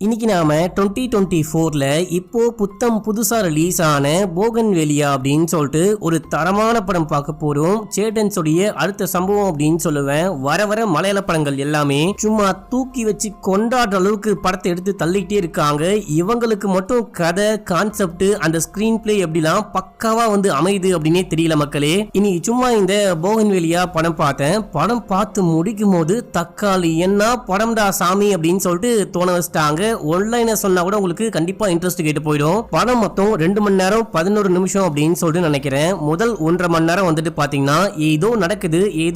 இன்னைக்கு நாம 2024ல இப்போ புத்தம் புதுசா ரிலீஸ் ஆன போகன்வேலியா அப்படின்னு சொல்லிட்டு ஒரு தரமான படம் பார்க்க போறோம். சேட்டன்ஸோடைய அடுத்த சம்பவம் அப்படின்னு சொல்லுவேன். வர வர மலையாள படங்கள் எல்லாமே சும்மா தூக்கி வச்சு கொண்டாடுற அளவுக்கு படத்தை எடுத்து தள்ளிட்டே இருக்காங்க. இவங்களுக்கு மட்டும் கதை கான்செப்ட் அந்த ஸ்கிரீன் பிளே எப்படிலாம் பக்காவா அமையுது அப்படின்னே தெரியல மக்களே. இனி சும்மா இந்த போகன்வேலியா படம் பார்த்தேன். படம் பார்த்து முடிக்கும் போது தக்காளி என்ன படம்டா சாமி அப்படின்னு சொல்லிட்டு தோண வச்சிட்டாங்க. ஒன்லைன சொன்னா கூட உங்களுக்கு கண்டிப்பா இன்ட்ரெஸ்ட் கேட்டு போயிடும். படம் மொத்தம் 2 மணி நேரம் 11 நிமிஷம் அப்படின்னு சொல்லிட்டு நினைக்கிறேன். முதல் 1.5 மணி நேரம் பாத்தீங்கன்னா ஏதோ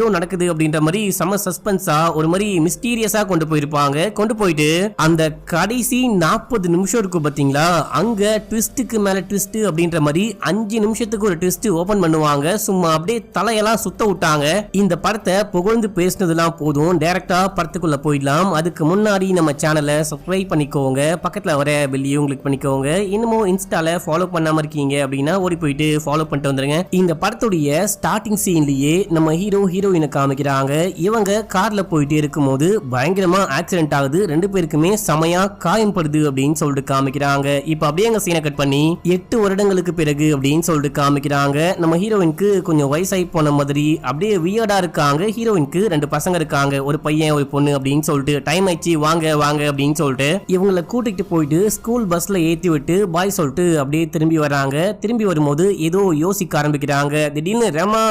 நடக்குது அப்படின்ற மாதிரி செம சஸ்பென்ஸா ஒரு மாதிரி மிஸ்டீரியஸா கொண்டு போயிருப்பாங்க. கொண்டு போயிட்டு அந்த கடைசி 40 நிமிஷம் இருக்கும் பாத்தீங்களா, அங்க ட்விஸ்டுக்கு மேல ட்விஸ்ட் அப்படின்ற மாதிரி 5 நிமிஷத்துக்கு ஒரு ட்விஸ்ட் ஓபன் பண்ணுவாங்க. சும்மா அப்படியே தலையெல்லாம் சுத்த விட்டாங்க. இந்த படத்தை புகழ்ந்து பேசினதுலாம் போதும், டைரக்டா படத்துக்குள்ள போயிடலாம். அதுக்கு முன்னாடி நம்ம சேனலை சப்ஸ்கிரைப் பண்ணிக்கோங்க, பக்கத்துல வர பெல்லையும் கிளிக் பண்ணிக்கோங்க. இன்னமும் இன்ஸ்டால ஃபாலோ பண்ணாம இருக்கீங்க அப்படின்னா ஓடி போயிட்டு ஃபாலோ பண்ணிட்டு வந்துருங்க. இந்த படத்துடைய ஸ்டார்டிங் சீன்லயே நம்ம ஹீரோயினை காமிக்கிறாங்க. இவங்க கார்ல போயிட்டே இருக்கும்போது பயங்கரமா ஆக்சிடென்ட் ஆகுது. 2 பேருக்குமே செமையா காயம் படுது அப்படின்னு சொல்லிட்டு காமிக்கிறாங்க. இப்ப அப்படியே எங்க சீனை கட் பண்ணி 8 வருடங்களுக்கு பிறகு அப்படின்னு சொல்லிட்டு காமிக்கிறாங்க. நம்ம ஹீரோயினுக்கு கொஞ்சம் வயசாகி போன மாதிரி அப்படியே வியர்டா இருக்காங்க. ஹீரோயினுக்கு 2 பசங்க இருக்காங்க, ஒரு பையன் ஒரு பொண்ணு அப்படின்னு சொல்லிட்டு டைம் ஆயிடுச்சு வாங்க அப்படின்னு சொல்லிட்டு இவங்களை கூட்டிட்டு போயிட்டு ஸ்கூல் பஸ்ல ஏத்தி விட்டு பாய் சொல்லிட்டு அப்படியே திரும்பி வராங்க. திரும்பி வரும்போது ஏதோ யோசிக்க ஆரம்பிக்கிறாங்க. திடீர்னு ரெமா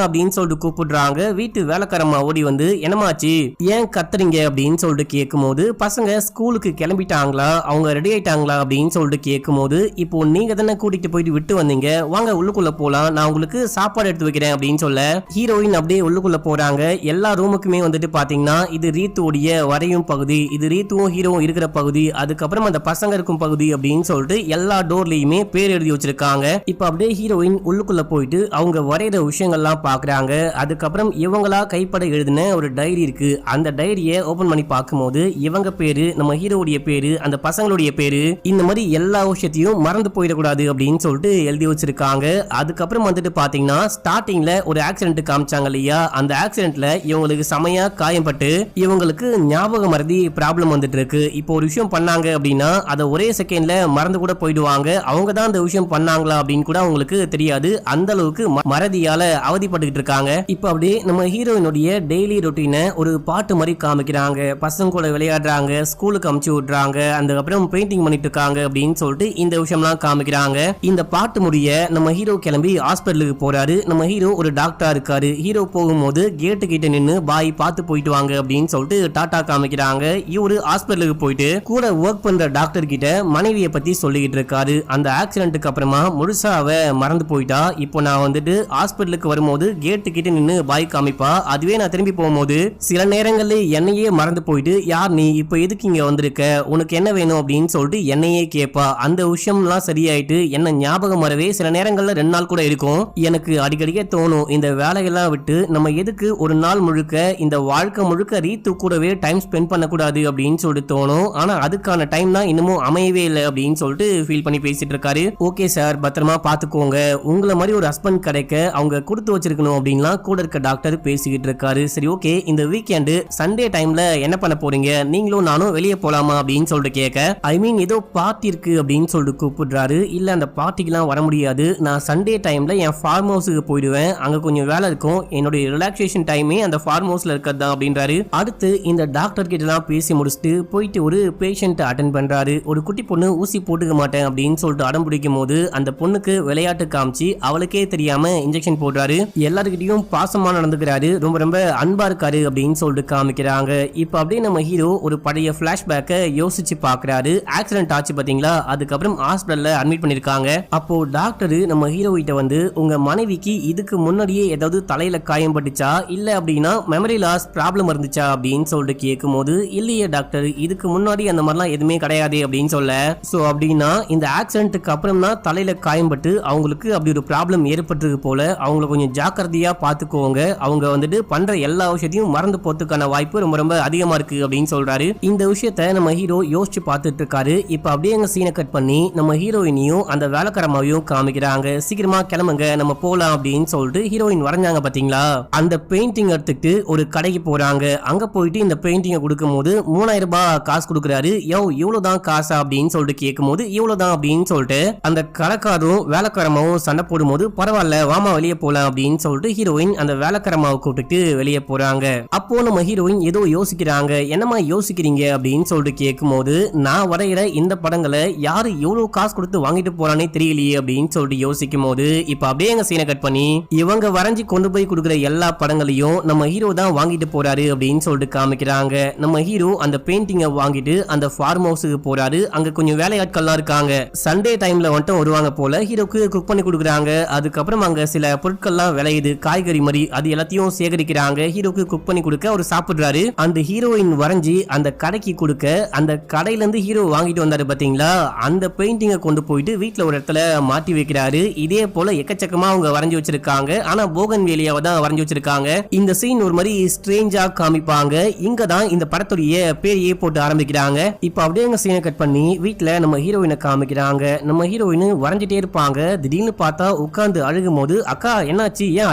அப்படின்னு சொல்லிட்டு கூப்பிடுறாங்க. வீட்டு வேலைக்காரமா ஓடி வந்து என்னமாச்சு ஏன் கத்துறீங்க அப்படின்னு சொல்லிட்டு கேட்கும் போது பசங்க ஸ்கூலுக்கு கிளம்பிட்டாங்களா, அவங்க ரெடி ஆயிட்டாங்களா அப்படின்னு சொல்லிட்டு கேட்கும் போது இப்போ நீங்க தானே கூட்டிட்டு போயிட்டு விட்டு வந்தீங்க, வாங்க உள்ளுக்குள்ள போலாம், நான் உங்களுக்கு சாப்பாடு எடுத்து வைக்கிறேன் அப்படின்னு சொல்ல ஹீரோயின் அப்படியே உள்ளுக்குள்ள போறாங்க. எல்லா ரூமுக்குமே பாத்தீங்கன்னா இது ரீத்துடைய வரையும் பகுதி, இது ரீத்துவும் ஹீரோவும் இருக்கிற பகுதி, அதுக்கப்புறம் அந்த பசங்க இருக்கும் பகுதி அப்படின்னு சொல்லிட்டு எல்லா டோர்லயுமே பேர் எழுதி வச்சிருக்காங்க. இப்ப அப்படியே ஹீரோயின் உள்ளுக்குள்ள போயிட்டு அவங்க வரைகிற விஷயங்கள்லாம் பாக்குறாங்க. அதுக்கப்புறம் இவங்களா கைப்பட எழுதின ஒரு டைரி இருக்கு. அந்த டைரியை ஓபன் பண்ணி பார்க்கும்போது இவங்க பேரு, நம்ம ஹீரோடைய பேரு, அந்த பசங்களுடைய பேரு, இந்த மாதிரி எல்லா விஷயத்தையும் மறந்து போயிடக்கூடாது அப்படின்னு சொல்லிட்டு எழுதி வச்சிருக்காங்க. அதுக்கப்புறம் பாத்தீங்கன்னா ஸ்டார்டிங்ல ஒரு ஆக்சிடென்ட் காமிச்சாங்க இல்லையா, அந்த ஆக்சிடென்ட்ல இவங்களுக்கு செமையா காயம்பட்டு இவங்களுக்கு ஞாபக மறதி ப்ராப்ளம் இருக்கு. இப்போ ஒரு விஷயம் பண்ணாங்க அப்படின்னா அதை ஒரே செகண்ட்ல மறந்து கூட போயிடுவாங்க. அவங்க தான் அந்த விஷயம் பண்ணாங்களா அப்படின்னு கூட அவங்களுக்கு தெரியாது. அந்த அளவுக்கு மறதியால அவதிப்பட்டுக்கிட்டு இருக்காங்க. இப்ப அப்படியே நம்ம ஹீரோயினுடைய டெய்லி ரொட்டீனை ஒரு பாட்டு மாதிரி காமிக்கிறாங்க. பசங்க கூட விளையாடுறாங்க, ஸ்கூலுக்கு அமுச்சு விடுறாங்க, அதுக்கப்புறம் பெயிண்டிங் பண்ணிட்டு இருக்காங்க அப்படின்னு சொல்லிட்டு இந்த விஷயம்லாம் காமிக்கிறாங்க. இந்த பாட்டு முடிய நம்ம ஹீரோ கிளம்பி ஹாஸ்பிட்டலுக்கு போறாரு. நம்ம ஹீரோ ஒரு டாக்டரா இருக்காரு. ஹீரோ போகும்போது கேட்டு கிட்ட நின்னு பாய் பார்த்து போயிட்டு வாங்க அப்படின்னு சொல்லிட்டு டாட்டா காமிக்கிறாங்க. இவரு ஹாஸ்பிட்டலுக்கு போயிட்டு கூட ஒர்க் பண்ற டாக்டர் கிட்ட மனைவியை பத்தி சொல்லிக்கிட்டு இருக்காரு. அந்த ஆக்சிடென்ட்க்கு அப்புறமா முழுசா அவ மறந்து போயிட்டா. இப்போ நான் ஹாஸ்பிட்டலுக்கு வரும்போது கேட்டு கிட்ட நின்னு பாய் காமிப்பா, அதுவே நான் திரும்பி போகும்போது சில நேரங்கள்ல என்னையே மறந்து போயிட்டு யார் நீ, இப்போ எதுக்கு இங்க வந்திருக்க, உனக்கு என்ன வேணும் அப்படின்னு சொல்லிட்டு என்னையே கேட்பா. அந்த விஷயம்லாம் சரியாயிட்டு என்ன ஞாபகம் வரவே சில நேரங்கள்ல 2 நாள் கூட இருக்கும். எனக்கு அடிக்கடிக்கே தோணும் இந்த வேலையெல்லாம் விட்டு நம்ம எதுக்கு ஒரு நாள் முழுக்க இந்த வாழ்க்கை முழுக்க ரீத்து கூடவே டைம் ஸ்பெண்ட் பண்ணக்கூடாது அப்படின்னு சொல்லிட்டு தோணும். ஆனா அதுக்கான டைம் தான் இன்னமும் அமையவே இல்லை அப்படின்னு சொல்லிட்டு ஃபீல் பண்ணி பேசிட்டு இருக்காரு. ஓகே சார், பத்திரமா பாத்துக்கோங்க, உங்களை மாதிரி ஒரு ஹஸ்பண்ட் கிடைக்க அவங்க கொடுத்து வச்சிருக்கணும் அப்படின்லாம் கூட இருக்க டாக்டர் பேசிக்கிட்டு இருக்காரு. சரி ஓகே, இந்த வீக்கெண்டு சண்டே டைம்ல என்ன பண்ண போறீங்க, நீங்களும் நானும் வெளியே போலாமா அப்படின்னு சொல்லிட்டு கேட்க, ஐ மீன் ஏதோ பார்ட்டி இருக்கு அப்படின்னு சொல்லிட்டு கூப்பிடுறாரு. இல்ல அந்த பார்ட்டிக்கெல்லாம் வர முடியாது, நான் சண்டே டைம்ல என் ஃபார்ம் ஹவுஸுக்கு போயிடுவேன், அங்க கொஞ்சம் வேலை இருக்கும், என்னுடைய ரிலாக்ஸேஷன் டைமே அந்த ஃபார்ம் ஹவுஸ்ல இருக்கிறது தான் அப்படின்றாரு. அடுத்து இந்த டாக்டர் கிட்ட எல்லாம் பேசி முடிச்சுட்டு போயிட்டு ஒரு பேஷண்ட் அட்டென்ட் பண்றாரு. ஒரு குட்டி பொண்ணு ஊசி போட்டுக்க மாட்டேன் அப்படின்னு சொல்லிட்டு அடம் பிடிக்கும் போது அந்த பொண்ணுக்கு விளையாட்டு காமிச்சு அவளுக்கே தெரியாம இன்ஜெக்ஷன் போடுறாரு. எல்லாருக்கிட்டையும் பாசமா நடந்துக்கிறாரு, ரொம்ப ரொம்ப அன்பா இருக்காரு அப்படின்னு சொல்லிட்டு காமிக்கிறாங்க. இப்ப அப்படியே நம்ம ஹீரோ ஒரு பழைய பிளாஷ்பேக்கை யோசிச்சு பாக்குறாரு. ஆக்சிடென்ட் ஆச்சு பாத்தீங்களா, அதுக்கப்புறம் ஹாஸ்பிட்டல்ல அட்மிட் பண்ணிருக்காங்க. அப்போ டாக்டர் நம்ம ஹீரோ கிட்ட உங்க மனைவிக்கு இதுக்கு முன்னாடியே ஏதாவது தலையில காயம் பட்டுச்சா, இல்ல அப்படின்னா மெமரி லாஸ் ப்ராப்ளம் இருந்துச்சா அப்படின்னு சொல்லிட்டு கேட்கும் போது இல்லையே டாக்டர், இதுக்கு முன்னாடி அந்த மாதிரிலாம் எதுவுமே கிடையாது அப்படின்னு சொல்ல, சோ அப்படின்னா இந்த ஆக்சிடென்ட்க்கு அப்புறம் தான் தலையில காயம்பட்டு அவங்களுக்கு அப்படி ஒரு ப்ராப்ளம் ஏற்பட்டிருக்கு போல, அவங்கள கொஞ்சம் ஜாக்கிரதையா பாத்துக்கோங்க, அவங்க பண்ற எல்லா விஷயத்தையும் மறந்து போறதுக்கான வாய்ப்பு ரொம்ப ரொம்ப அதிகமா இருக்கு அப்படின்னு சொல்றாரு. இந்த விஷயத்த நம்ம ஹீரோ யோசிச்சு பார்த்துட்டு இருக்காரு. இப்ப அப்படியே எங்க சீனை கட் பண்ணி நம்ம ஹீரோயினையும் அந்த வேலைக்காரமாவையும் காமிக்கிறாங்க. சீக்கிரமா கிளம்புங்க நம்ம போலாம் அப்படின்னு சொல்லிட்டு ஹீரோயின் வரைஞ்சாங்க பாத்தீங்களா, அந்த பெயிண்டிங் எடுத்துட்டு ஒரு கடைக்கு போறாங்க. அங்க போயிட்டு இந்த பெயிண்டிங்கை கொடுக்கும் போது 3000 ரூபாய் காசு கொடுக்குறாரு. கேக்குறாரு. யோ இவ்வளவுதான் காசா அப்படின்னு சொல்லிட்டு கேட்கும்போது இவ்வளவுதான் அப்படின்னு சொல்லிட்டு அந்த கடைக்காரும் வேலைக்காரமாவும் சண்டை போடும்போது பரவாயில்ல வாமா வெளியே போலாம் அப்படின்னு சொல்லிட்டு ஹீரோயின் அந்த வேலைக்காரமாவை கூப்பிட்டு வெளியே போறாங்க. அப்போ நம்ம ஹீரோயின் ஏதோ யோசிக்கிறாங்க. என்னமா யோசிக்கிறீங்க அப்படின்னு சொல்லிட்டு கேட்கும்போது நான் வரைகிற இந்த படங்களை யாரு எவ்வளவு காசு கொடுத்து வாங்கிட்டு போறானே தெரியலையே அப்படின்னு சொல்லிட்டு யோசிக்கும் போது இப்ப அப்படியே எங்க சீனை கட் பண்ணி இவங்க வரைஞ்சி கொண்டு போய் கொடுக்குற எல்லா படங்களையும் நம்ம ஹீரோ தான் வாங்கிட்டு போறாரு அப்படின்னு சொல்லிட்டு காமிக்கிறாங்க. நம்ம ஹீரோ அந்த பெயிண்டிங்கை வாங்கிட்டு அந்த ஃபார்ம் ஹவுஸுக்கு போறாரு. அங்க கொஞ்சம் வேலையாட்கள்லாம் இருக்காங்க. சண்டே டைம்ல வந்துட்டு வருவாங்க போல. ஹீரோக்கு குக் பண்ணி கொடுக்குறாங்க. அதுக்கப்புறம் அங்க சில பொருட்கள்லாம் விளையுது, காய்கறி மாதிரி, அது எல்லாத்தையும் சேகரிக்கிறாங்க. ஹீரோக்கு குக் பண்ணி கொடுக்க அவர் சாப்பிடுறாரு. அந்த ஹீரோயின் வரைஞ்சி அந்த கடைக்கு கொடுக்க அந்த கடையில இருந்து ஹீரோ வாங்கிட்டு வந்தாரு பாத்தீங்களா, அந்த பெயிண்டிங்கை கொண்டு போயிட்டு வீட்டுல ஒரு இடத்துல மாட்டி வைக்கிறாரு. இதே போல எக்கச்சக்கமா அவங்க வரைஞ்சி வச்சிருக்காங்க. ஆனா போகன் வேலியாவை தான் வரைஞ்சி வச்சிருக்காங்க. இந்த சீன் ஒரு மாதிரி ஸ்ட்ரேஞ்சா காமிப்பாங்க. இங்க தான் இந்த படத்துடைய பேரையே போட்டு ஆரம்பிக்கிறாங்க. இப்ப அப்படியே சீனை கட் பண்ணி வீட்டுல நம்ம ஹீரோயினை காமிக்கிறாங்க. நம்ம ஹீரோயின் வரைஞ்சிட்டே இருப்பாங்க. திடீர்னு பார்த்தா உட்கார்ந்து அழுகும் போது அக்கா என்னாச்சு, ஏன்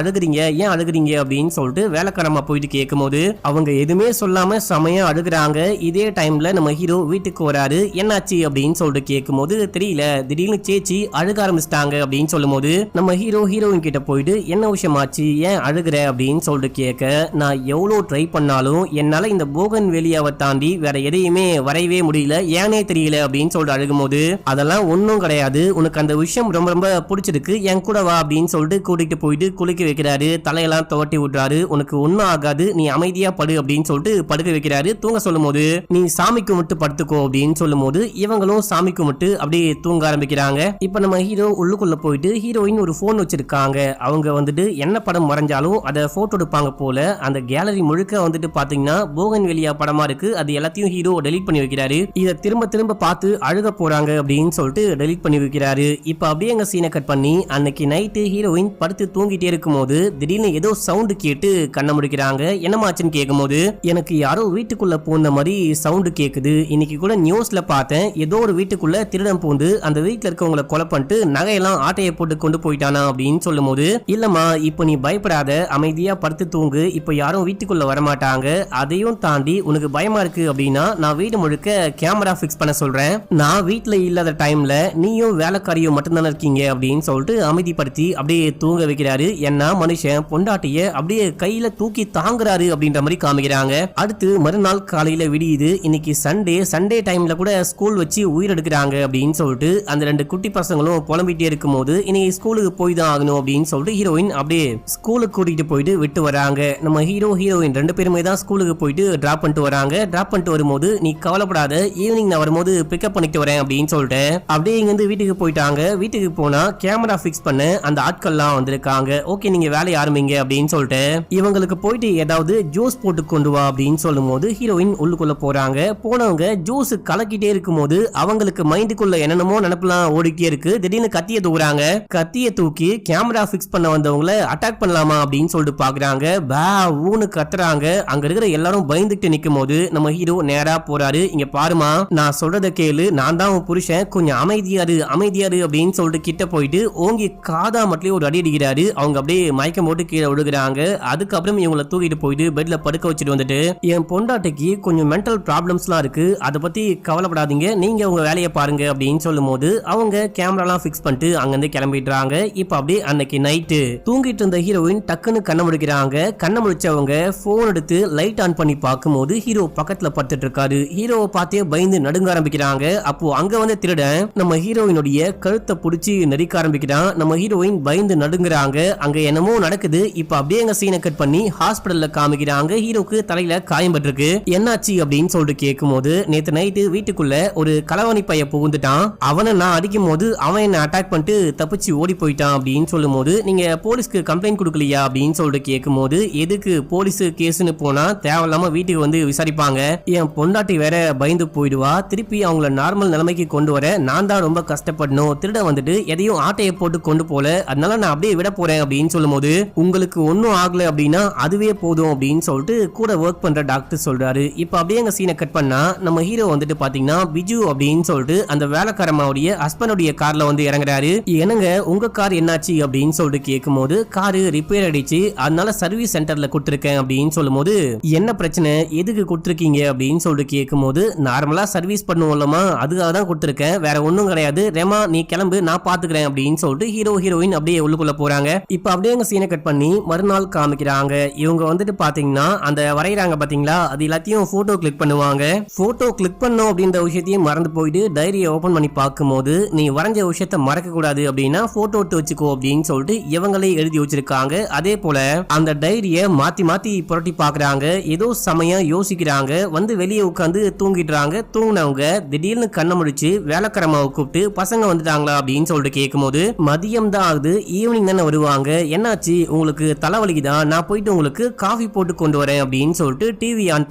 அழுகுறீங்க அப்படின்னு சொல்லிட்டு வேலைக்காரமா போயிட்டு கேட்கும் போது அவங்க எதுவுமே சொல்லாம செமையா அழுகுறாங்க. இதே டைம்ல நம்ம ஹீரோ வீட்டுக்கு வராரு. என்னாச்சு அப்படின்னு சொல்லிட்டு கேட்கும் போது தெரியல, திடீர்னு சேச்சி அழுக ஆரம்பிச்சிட்டாங்க அப்படின்னு சொல்லும் போது நம்ம ஹீரோயின் கிட்ட போயிட்டு என்ன விஷயமாச்சு, ஏன் அழுகுற அப்படின்னு சொல்லிட்டு கேட்க நான் எவ்வளவு ட்ரை பண்ணாலும் என்னால இந்த போகன் வேலியாவை தாண்டி வேற எதையுமே வரையவே முடியல, ஏனே தெரியல அப்படின்னு சொல்லிட்டு அழுகும் போது அதெல்லாம் ஒன்னும் கிடையாது, உனக்கு அந்த விஷயம் ரொம்ப ரொம்ப பிடிச்சிருக்கு, என் கூட வா அப்படின்னு சொல்லிட்டு கூட்டிட்டு போயிட்டு குளிக்க வைக்கிறாரு. தலையெல்லாம் துவட்டி விட்டுறாரு. உனக்கு ஒன்னும் ஆகாது, நீ அமைதியா படு அப்படின்னு சொல்லிட்டு படுக்க வைக்கிறாரு. தூங்க சொல்லும் போது நீ சாமி கும்பிட்டு படுத்துக்கோ அப்படின்னு சொல்லும் போது இவங்களும் சாமி கும்பிட்டு அப்படியே தூங்க ஆரம்பிக்கிறாங்க. இப்ப நம்ம ஹீரோ உள்ளுக்குள்ள போயிட்டு ஹீரோயின் ஒரு போன் வச்சிருக்காங்க. அவங்க வந்துட்டு என்ன படம் வரைஞ்சாலும் அதை போட்டோ எடுப்பாங்க போல. அந்த கேலரி முழுக்க வந்துட்டு பாத்தீங்கன்னா போகன் வேலியா படமா இருக்கு. அது எல்லாத்தையும் ஹீரோ டெலீட் பண்ணி வைக்கிறாரு. இதை திரும்ப திரும்ப பார்த்து அழுக போறாங்க அப்படின்னு சொல்லிட்டு டெலீட் பண்ணி வைக்கிறாரு. இப்ப அப்படியே எங்க சீனை கட் பண்ணி அன்னைக்கு நைட்டு ஹீரோயின் படுத்து தூங்கிட்டே இருக்கும் போது திடீர்னு ஏதோ சவுண்ட் கேட்டு கண்ண முடிக்கிறாங்க. என்னமாச்சுன்னு கேட்கும் போது எனக்கு யாரோ வீட்டுக்குள்ள போன மாதிரி சவுண்ட் கேக்குது, இன்னைக்கு கூட நியூஸ்ல பார்த்தேன், ஏதோ ஒரு வீட்டுக்குள்ள திருடன் பூந்து அந்த வீட்டுல இருக்கவங்களை கொலை பண்ணிட்டு நகையெல்லாம் ஆட்டையை போட்டு கொண்டு போயிட்டானா அப்படின்னு சொல்லும் போது இல்லம்மா இப்ப நீ பயப்படாத, அமைதியா படுத்து தூங்கு, இப்ப யாரும் வீட்டுக்குள்ள வரமாட்டாங்க, அதையும் தாண்டி உனக்கு பயமா இருக்கு அப்படின்னா நான் வீடு முழுக்க கேமரா பிக்ஸ் பண்ண சொல்றேன், நான் வீட்டுல இல்லாத டைம்ல நீயும் வேலைக்காரியும் மட்டும்தானே இருக்கீங்க அப்படின்னு சொல்லிட்டு அமைதிப்படுத்தி அப்படியே தூங்க வைக்கிறாரு. ஏன்னா மனுஷன் பொண்டாட்டிய அப்படியே கையில தூக்கி தாங்குறாரு அப்படின்ற மாதிரி காமிக்கிறாங்க. அடுத்து மறுநாள் காலையில விடியுது. இன்னைக்கு சண்டே டைம்ல கூட ஸ்கூல் வச்சு உயிர் எடுக்கிறாங்க அப்படின்னு சொல்லிட்டு அந்த ரெண்டு குட்டி பசங்களும் புலம்பிட்டே இருக்கும் போது இன்னைக்கு ஸ்கூலுக்கு போய் தான் ஆகணும் அப்படின்னு சொல்லிட்டு ஹீரோயின் அப்படியே ஸ்கூலுக்கு கூட்டிட்டு போயிட்டு விட்டு வராங்க. நம்ம ஹீரோயின் ரெண்டு பேருமே தான் ஸ்கூலுக்கு போயிட்டு டிராப் பண்ணிட்டு வராங்க. டிராப் பண்ணிட்டு வரும்போது நீ கவலைப்படாத, ஈவினிங் நான் வரும்போது பிக்கப் பண்ணிட்டு வரேன் அப்படின்னு சொல்லிட்டு அப்படியே இங்க இருந்து வீட்டுக்கு போயிட்டாங்க. வீட்டுக்கு போனா கேமரா பிக்ஸ் பண்ண அந்த ஆட்கள்லாம் வந்திருக்காங்க. ஓகே நீங்க வேலையை ஆரம்பிங்க அப்படின்னு சொல்லிட்டு இவங்களுக்கு போயிட்டு ஏதாவது ஜூஸ் போட்டு கொண்டு வா அப்படின்னு சொல்லும் போது ஹீரோயின் உள்ளுக்குள்ள போறாங்க. போனவங்க ஜூஸ் கலக்கிட்டே இருக்கும் போது அவங்களுக்கு மைண்டுக்குள்ள என்னென்னமோ நினைப்பெல்லாம் ஓடிக்கிட்டே இருக்கு. திடீர்னு கத்திய தூக்குறாங்க. கத்திய தூக்கி கேமரா பிக்ஸ் பண்ண வந்தவங்கள அட்டாக் பண்ணலாமா அப்படின்னு சொல்லிட்டு பாக்குறாங்க. பா ஊனு கத்துறாங்க. அங்க இருக்கிற எல்லாரும் பயந்துட்டு நிக்கும் போது நம்ம ஹீரோ நேரா போறாரு. இங்க பாருமா, நான் சொல்றத கேளு, நான் தான் உன் புருஷன், கொஞ்சம் அமைதியாரு அப்படின்னு சொல்லிட்டு கிட்ட போயிட்டு ஓங்கி காதா மட்டும் ஒரு அடி அடிக்கிறாரு. அவங்க அப்படியே மயக்கம் போட்டு கீழே விழுகிறாங்க. அதுக்கப்புறம் இவங்களை தூக்கிட்டு போயிட்டு பெட்ல படுக்க வச்சுட்டு வந்துட்டு என் பொண்டாட்டிக்கு கொஞ்சம் மென்டல் ப்ராப்ளம்ஸ்லாம் இருக்கு, அதை பத்தி கவலைப்படாதீங்க, நீங்க உங்க வேலையை பாருங்க அப்படின்னு சொல்லும் போது அவங்க கேமராலாம் பிக்ஸ் பண்ணிட்டு அங்கிருந்து கிளம்பிடுறாங்க. இப்ப அப்படியே அன்னைக்கு நைட்டு தூங்கிட்டு இருந்த ஹீரோயின் டக்குன்னு கண்ண முடிக்கிறாங்க. கண்ண முடிச்சவங்க போன் எடுத்து லைட் ஆன் பண்ணி பார்க்கும்போது ஹீரோ பக்கத்துல படுத்துட்டு இருக்காரு. ஹீரோவை பார்த்தே பயந்து நடுங்க ஆரம்பிக்கிறாங்க. அப்போ அங்க வந்து திருடன் நம்ம ஹீரோயினுடைய கழுத்தை பிடிச்சி நெரிக்க ஆரம்பிக்கிறான். நம்ம ஹீரோயின் பயந்து நடுங்குறாங்க. அங்க என்னமோ நடக்குது. இப்ப அப்படியே எங்க சீனை கட் பண்ணி ஹாஸ்பிடல்ல காமிக்கிறாங்க. ஹீரோக்கு தலையில காயம் பட்டிருக்கு. என்னாச்சு அப்படின்னு சொல்லிட்டு கேட்கும் போது நேத்து நைட்டு வீட்டுக்குள்ள ஒரு களவாணி பைய புகுந்துட்டான், அவனை நான் அடிக்கும் போது அவன் என்ன அட்டாக் பண்ணிட்டு தப்பிச்சு ஓடி போயிட்டான் அப்படின்னு சொல்லும் போது நீங்க போலீஸ்க்கு கம்ப்ளைண்ட் கொடுக்கலையா அப்படின்னு சொல்லிட்டு கேட்கும் போது எதுக்கு போலீஸ் கேஸ்னு போனா தேவையில்லாம வீட்டுக்கு வந்து விசாரிப்பாங்க, என் பொண்டாட்டி வேற பயந்து போயிடுவா, திருப்பி அவங்கள நார்மல் நிலைமைக்கு கொண்டு வர நான் தான் ரொம்ப கஷ்டப்படணும், திருட வந்துட்டு எதையும் ஆட்டையை போட்டு கொண்டு போல, அதனால நான் அப்படியே விட போறேன் அப்படின்னு சொல்லும் போது உங்களுக்கு ஒன்னும் ஆகல அப்படின்னா அதுவே போதும் அப்படின்னு சொல்லிட்டு கூட ஒர்க் பண்ற டாக்டர் சொல்றாரு. இப்ப அப்படியே எங்க சீனை கட் பண்ணா நம்ம ஹீரோ வந்துட்டு பாத்தீங்கன்னா பிஜு அப்படின்னு சொல்லிட்டு அந்த வேலைக்காரமாவுடைய ஹஸ்பண்டுடைய கார்ல வந்து இறங்குறாரு. என்னங்க உங்க கார் என்னாச்சு அப்படின்னு சொல்லிட்டு கேட்கும் போது காரு ரிப்பேர் ஆயிடுச்சு, அதனால சர்வீஸ் சென்டர்ல கொடுத்துருக்கேன் அப்படின்னு சொல்லும் போது என்ன பிரச்சனை, எதுக்கு கொடுத்துருக்கீங்க அப்படின்னு சொல்லிட்டு கேட்கும் போது கேட்கும்போது நார்மலா சர்வீஸ் பண்ணுவோம்லமா அதுக்காக தான் கொடுத்துருக்கேன், வேற ஒன்றும் கிடையாது, ரெமா நீ கிளம்பு நான் பாத்துக்கிறேன் அப்படின்னு சொல்லிட்டு ஹீரோ ஹீரோயின் அப்படியே உள்ளுக்குள்ள போறாங்க. இப்ப அப்படியே எங்க சீனை கட் பண்ணி மறுநாள் காமிக்கிறாங்க. இவங்க வந்துட்டு பாத்தீங்கன்னா அந்த வரைகிறாங்க பாத்தீங்களா, அது எல்லாத்தையும் போட்டோ கிளிக் பண்ணுவாங்க. போட்டோ கிளிக் பண்ணோம் அப்படின்ற விஷயத்தையும் மறந்து போயிட்டு டைரியை ஓபன் பண்ணி பார்க்கும்போது நீ வரைஞ்ச விஷயத்த மறக்க கூடாது அப்படின்னா போட்டோ எடுத்து வச்சுக்கோ அப்படின்னு சொல்லிட்டு இவங்களே எழுதி வச்சிருக்காங்க. அதே போல அந்த டைரிய மாத்தி மாத்தி புரட்டி பாக்குறாங்க. ஏதோ சமயம் யோசிக்கிறாங்க. வந்து வெளியே உட்காந்து தூங்கிடுறாங்க. தூங்கினவங்க திடீர்னு கண்ணை முடிச்சு வேலைக்காரமாவை கூப்பிட்டு பசங்க வந்துட்டாங்களா அப்படின்னு சொல்லிட்டு கேட்கும்போது மதியம் தான் ஆகுது, ஈவினிங் தானே வருவாங்க, என்னாச்சு உங்களுக்கு தலைவலிக்குதான், நான் போயிட்டு உங்களுக்கு காஃபி போட்டு கொண்டு வரேன் அப்படின்னு சொல்லிட்டு டிவி ஆன்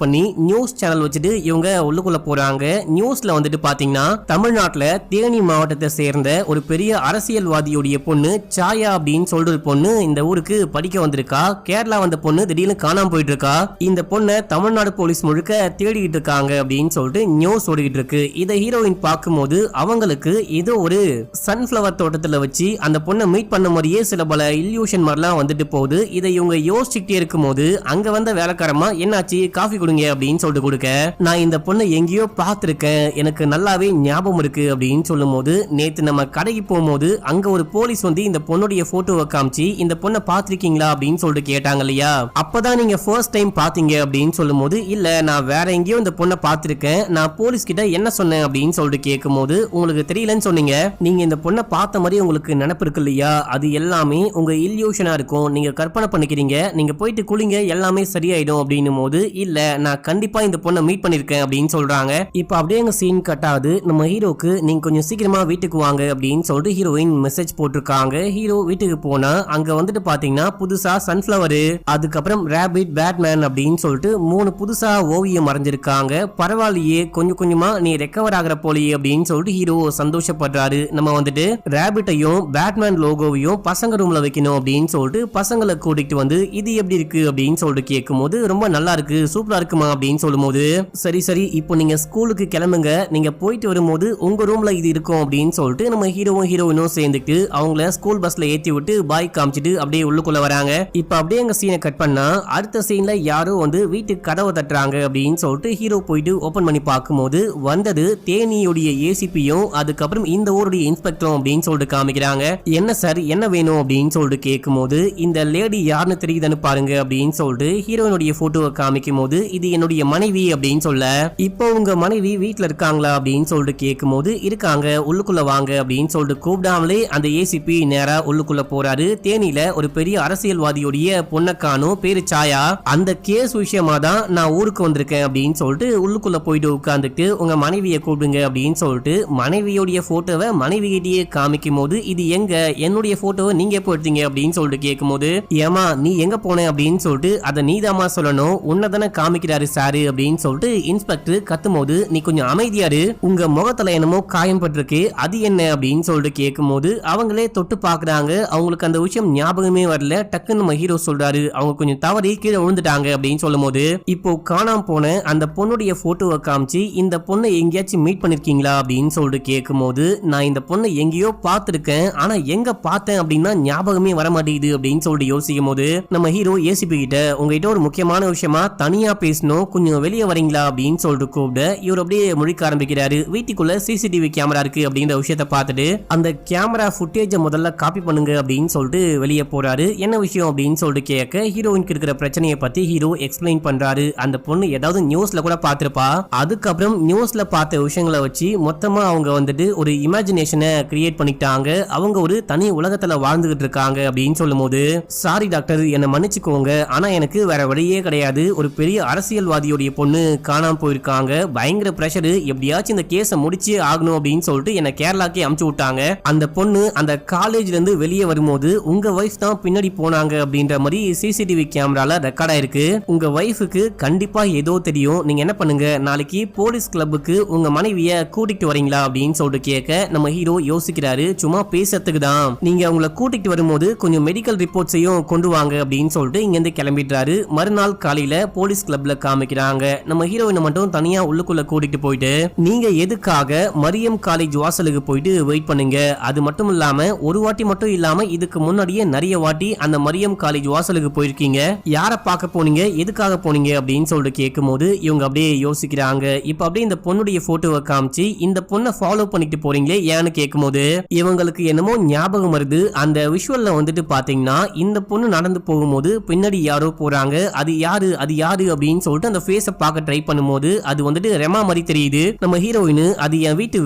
பண்ணி நியூஸ் சேனல் வச்சுட்டு இவங்க உள்ளுக்குள்ள போறாங்க. நியூஸ்ல வந்துட்டு பாத்தீங்கன்னா தமிழ்நாட்டுல தேனி மாவட்டத்தை சேர்ந்த ஒரு பெரிய அரசியல்வாதியுடைய பொண்ணு சாயா அப்படின்னு சொல்ற பொண்ணு இந்த ஊருக்கு படிக்க வந்திருக்கா. கேரளா வந்த பொண்ணு திடீர்னு காணாம போயிட்டு இருக்கா. இந்த பொண்ணை தமிழ்நாடு போலீஸ் முழுக்க தேடிக்கிட்டு இருக்காங்க அப்படின்னு சொல்லிட்டு நியூஸ் ஓடிக்கிட்டு இருக்கு. இதை ஹீரோயின் பார்க்கும்போது அவங்களுக்கு ஏதோ ஒரு சன்ஃபிளவர் தோட்டத்துல வச்சு அந்த பொண்ணை மீட் பண்ண மாதிரியே சில பல இல்யூஷன் மாதிரிலாம் வந்துட்டு போகுது. இதை இவங்க யோசிச்சுக்கிட்டே இருக்கும் போது அங்க வந்த வேலைக்காரமா என்னாச்சு காஃபி கொடுங்க அப்படின்னு சொல்லிட்டு கொடுக்க, நான் இந்த பொண்ணை எங்கேயோ பார்த்திருக்கேன், எனக்கு நல்லாவே ஞாபகம் இருக்கு அப்படின்னு சொல்லும் போது நேத்து நம்ம கடைக்கு போகும்போது அங்க ஒரு போலீஸ் வந்து இந்த பொண்ணுடைய போட்டோவை காமிச்சு இந்த பொண்ணை பாத்திருக்கீங்களா அப்படின்னு சொல்லிட்டு கேட்டாங்க இல்லையா, அப்பதான் நீங்க ஃபர்ஸ்ட் டைம் பாத்தீங்க அப்படின்னு சொல்லும் போது இல்ல நான் வேற எங்கேயோ இந்த பொண்ணை பார்த்திருக்கேன், நான் போலீஸ் கிட்ட என்ன சொன்னேன் அப்படின்னு சொல்லிட்டு கேட்கும் போது உங்களுக்கு தெரியலன்னு சொன்னீங்க, நீங்க இந்த பொண்ணை பார்த்த மாதிரி உங்களுக்கு நினைப்பு இருக்கு இல்லையா, அது எல்லாமே உங்க இல்யூஷனா இருக்கும், நீங்க கற்பனை பண்ணிக்கிறீங்க, நீங்க போயிட்டு குளிங்க எல்லாமே சரியாயிடும் அப்படின்னும் போது இல்ல நான் கண்டிப்பா இந்த பொண்ணை மீட் பண்ணிருக்கேன் அப்படின்னு சொல்றாங்க. இப்ப அப்படியே எங்க சீன் கட் ஆகுது. நம்ம ஹீரோக்கு நீங்க கொஞ்சம் சீக்கிரமா வீட்டுக்கு வாங்க அப்படின்னு சொல்லிட்டு ஹீரோயின் மெசேஜ் போட்டிருக்காங்க. ஹீரோ வீட்டுக்கு போனா அங்க வந்துட்டு பாத்தீங்கன்னா புதுசா சன்ஃபிளவர், அதுக்கப்புறம் ரேபிட், பேட்மேன் அப்படின்னு சொல்லிட்டு 3 புதுசா ஓவியம் மறைஞ்சிருக்காங்க. பரவாயில்லையே கொஞ்சம் கொஞ்சமா நீ ரெக்கவர் ஆகிற போலியே அப்படின்னு சொல்லிட்டு ஹீரோ சந்தோஷப்படுறாரு. நம்ம வந்துட்டு ரேபிட்டையும் பேட்மேன் லோகோவையும் பசங்க ரூம்ல வைக்கணும் அப்படின்னு சொல்லிட்டு பசங்களை கூட்டிட்டு வந்து இது எப்படி இருக்கு அப்படின்னு சொல்லிட்டு கேட்கும் போது ரொம்ப நல்லா இருக்கு சூப்பரா இருக்குமா அப்படின்னு சொல்லும் போது சரி சரி இப்போ நீங்க ஸ்கூலுக்கு கிளம்புங்க, நீங்க போயிட்டு வரும்போது உங்க ரூம்ல இது இருக்கும் அப்படின்னு சொல்லிட்டு நம்ம ஹீரோவும் ஹீரோயினும் சேர்ந்துட்டு அவங்கள ஸ்கூல் பஸ்ல ஏத்தி விட்டு பாய் காமிச்சிட்டு அப்படியே உள்ளுக்குள்ள வராங்க. இப்ப அப்படியே எங்க சீனை கட் பண்ணா அடுத்த சீன்ல யாரோ வந்து வீட்டுக்கு கதவை தட்டுறாங்க அப்படின்னு சொல்லிட்டு ஹீரோ போயிட்டு ஓபன் பண்ணி பார்க்கும்போது வந்தது தேனியுடைய ஏசிபியும் அதுக்கப்புறம் இந்த ஊருடைய இன்ஸ்பெக்டரும் அப்படின்னு சொல்லிட்டு காமிக்கிறாங்க. என்ன சார் என்ன வேணும் அப்படின்னு சொல்லிட்டு கேட்கும் போது இந்த லேடி யாருன்னு தெரியுதுன்னு பாருங்க அப்படின்னு சொல்லிட்டு ஹீரோயினுடைய போட்டோவை காமிக்கும் போது இது என்னுடைய மனைவி அப்படின்னு சொல்ல, இப்போ உங்க மனைவி வீட்டுல இருக்காங்களா அப்படின்னு சொல்லிட்டு கேட்கும் போது இருக்காங்க உள்ளுக்குள்ள வாங்க அப்படின்னு சொல்லிட்டு கூப்பிடாமலே அந்த ஏசிபி நேரா உள்ளுக்குள்ள போறாரு. தேனியில ஒரு பெரிய அரசியல்வாதியுடைய பொண்ணை காணும், பேரு சாயா, அந்த கேஸ் விஷயமா தான் நான் ஊருக்கு வந்திருக்கேன் அப்படின்னு சொல்லிட்டு உள்ளுக்குள்ள போயிட்டு உட்கார்ந்துட்டு உங்க மனைவியை கூப்பிடுங்க அப்படின்னு சொல்லிட்டு மனைவியோடைய போட்டோவை மனைவி கிட்டயே காமிக்கும் போது இது எங்க என்னுடைய போட்டோவை நீங்க எப்போ எடுத்தீங்க அப்படின்னு சொல்லிட்டு கேட்கும் போது ஏமா நீ எங்க போன அப்படின்னு சொல்லிட்டு அதை நீதாமா சொல்லணும், உன்னதானே காமிக்கிறாரு சாரு அப்படின்னு சொல்லிட்டு இன்ஸ்பெக்டர் கத்தும் போது நீ கொஞ்சம் அமைதியாரு, உங்க முகத்துல என்னமோ காயம் பட்டிருக்கு அது என்ன அப்படின்னு சொல்லிட்டு கேட்கும் போது அவங்களே தொட்டு பாக்குறாங்க. அவங்களுக்கு அந்த விஷயம் ஞாபகமே வரல. டக்குன்னு நம்ம ஹீரோ சொல்றாரு அவங்க கொஞ்சம் தவறி கீழே விழுந்துட்டாங்க அப்படின்னு சொல்லும் போது இப்போ காணாம போன அந்த பொண்ணுடைய போட்டோவை காமிச்சு இந்த பொண்ணை எங்கேயாச்சும் மீட் பண்ணிருக்கீங்களா அப்படின்னு சொல்லிட்டு கேட்கும் போது நான் இந்த பொண்ணை எங்கேயோ பார்த்திருக்கேன் ஆனா எங்க பார்த்தேன் அப்படின்னா ஞாபகமே வர மாட்டேங்குது அப்படின்னு சொல்லிட்டு யோசிக்கும் போது நம்ம ஹீரோ ஏசிபி கிட்ட உங்ககிட்ட ஒரு முக்கியமான விஷயமா தனியா பேசணும் கொஞ்சம் வெளியே வரீங்களா அப்படின்னு சொல்லிட்டு கூப்பிட இவர் அப்படியே முழிக்க ஆரம்பிக்கிறாரு. வீட்டுக்குள்ள சிசிடிவி கேமரா இருக்கு அப்படின்ற விஷயத்த பார்த்துட்டு அந்த கேமரா ஃபுட்டேஜை முதல்ல காப்பி பண்ணுங்க அப்படின்னு சொல்லிட்டு வெளியே போறாரு. என்ன விஷயம் அப்படின்னு சொல்லிட்டு கேட்க ஹீரோயினுக்கு இருக்கிற பிரச்சனையை பத்தி ஹீரோ எக்ஸ்பிளைன் பண்றாரு. அந்த பொண்ணு ஏதாவது நியூஸ்ல கூட பார்த்திருப்பா, அதுக்கப்புறம் நியூஸ்ல பார்த்த விஷயங்களை வச்சு மொத்தமா அவங்க வந்துட்டு ஒரு இமேஜினேஷனை கிரியேட் பண்ணிட்டாங்க, அவங்க ஒரு தனி உலகத்துல வாழ்ந்துகிட்டு இருக்காங்க அப்படின்னு சொல்லும் போது சாரி டாக்டர் என்ன மன்னிச்சுக்கோங்க ஆனா எனக்கு வேற வழியே கிடையாது, ஒரு பெரிய அரசியல்வாதியோடைய பொண்ணு காணாம போயிருக்காங்க, பயங்கர பிரஷர், எப்படியாச்சும் இந்த கேஸை முடிச்சே ஆகணும் அப்படின்னு சொல்லிட்டு என்ன கேரளாக்கே அமுச்சு விட்டாங்க, அந்த பொண்ணு அந்த காலேஜ்ல இருந்து வெளியே வரும்போது உங்க வைஃப் தான் பின்னாடி போனாங்க அப்படின்ற மாதிரி சிசிடிவி கேமரால ரெக்கார்ட் ஆயிருக்கு, உங்க வைஃபுக்கு கண்டிப்பா ஏதோ தெரியும், நீங்க என்ன பண்ணுங்க நாளைக்கு போலீஸ் கிளப்புக்கு உங்க மனைவிய கூட்டிட்டு வரீங்களா அப்படின்னு சொல்லிட்டு கேட்க நம்ம ஹீரோ யோசிக்கிறாரு சும்மா பேசுறதுக்கு தான், நீங்க உங்களை கூட்டிட்டு வரும்போது கொஞ்சம் மெடிக்கல் ரிப்போர்ட்ஸையும் கொண்டு வாங்க அப்படின்னு சொல்லிட்டு இங்க இருந்து கிளம்பிடுறாரு. மறுநாள் காலையில போலீஸ் கிளப்ல காமிக்கிறாங்க. நம்ம ஹீரோயினை மட்டும் தனியா உள்ளுக்குள்ள கூட்டிட்டு போயிட்டு நீங்க எதுக்காக மரியம் காலேஜ் வாசலுக்கு போயிட்டு வெயிட் பண்ணுங்க, அது மட்டும் இல்லாம ஒரு வாட்டி மட்டும் இல்லாம இதுக்கு முன்னாடியே நிறைய வாட்டி அந்த மரியம் காலேஜ் வாசலுக்கு போயிருக்கீங்க, யாரை பார்க்க போனீங்க எதுக்காக போனீங்க அப்படின்னு சொல்லிட்டு கேட்கும் போது இவங்க அப்படியே யோசிக்கிறாங்க. காமிக்கிறாங்க. இப்ப அப்படியே இந்த பொண்ணுடைய போட்டோவை காமிச்சு இந்த பொண்ணை ஃபாலோ பண்ணிட்டு போறீங்களே ஏன்னு கேட்கும்போது இவங்களுக்கு என்னமோ ஞாபகம் வருது. அந்த விஷுவல்ல வந்துட்டு பாத்தீங்கன்னா இந்த பொண்ணு நடந்து போகும்போது பின்னாடி யாரோ போறாங்க. அது யாரு அப்படின்னு சொல்லிட்டு அந்த ஃபேஸை பார்க்க ட்ரை பண்ணும்போது அது வந்துட்டு ரெமா மாதிரி தெரியுது. நம்ம ஹீரோயின் அது என் வீட்டு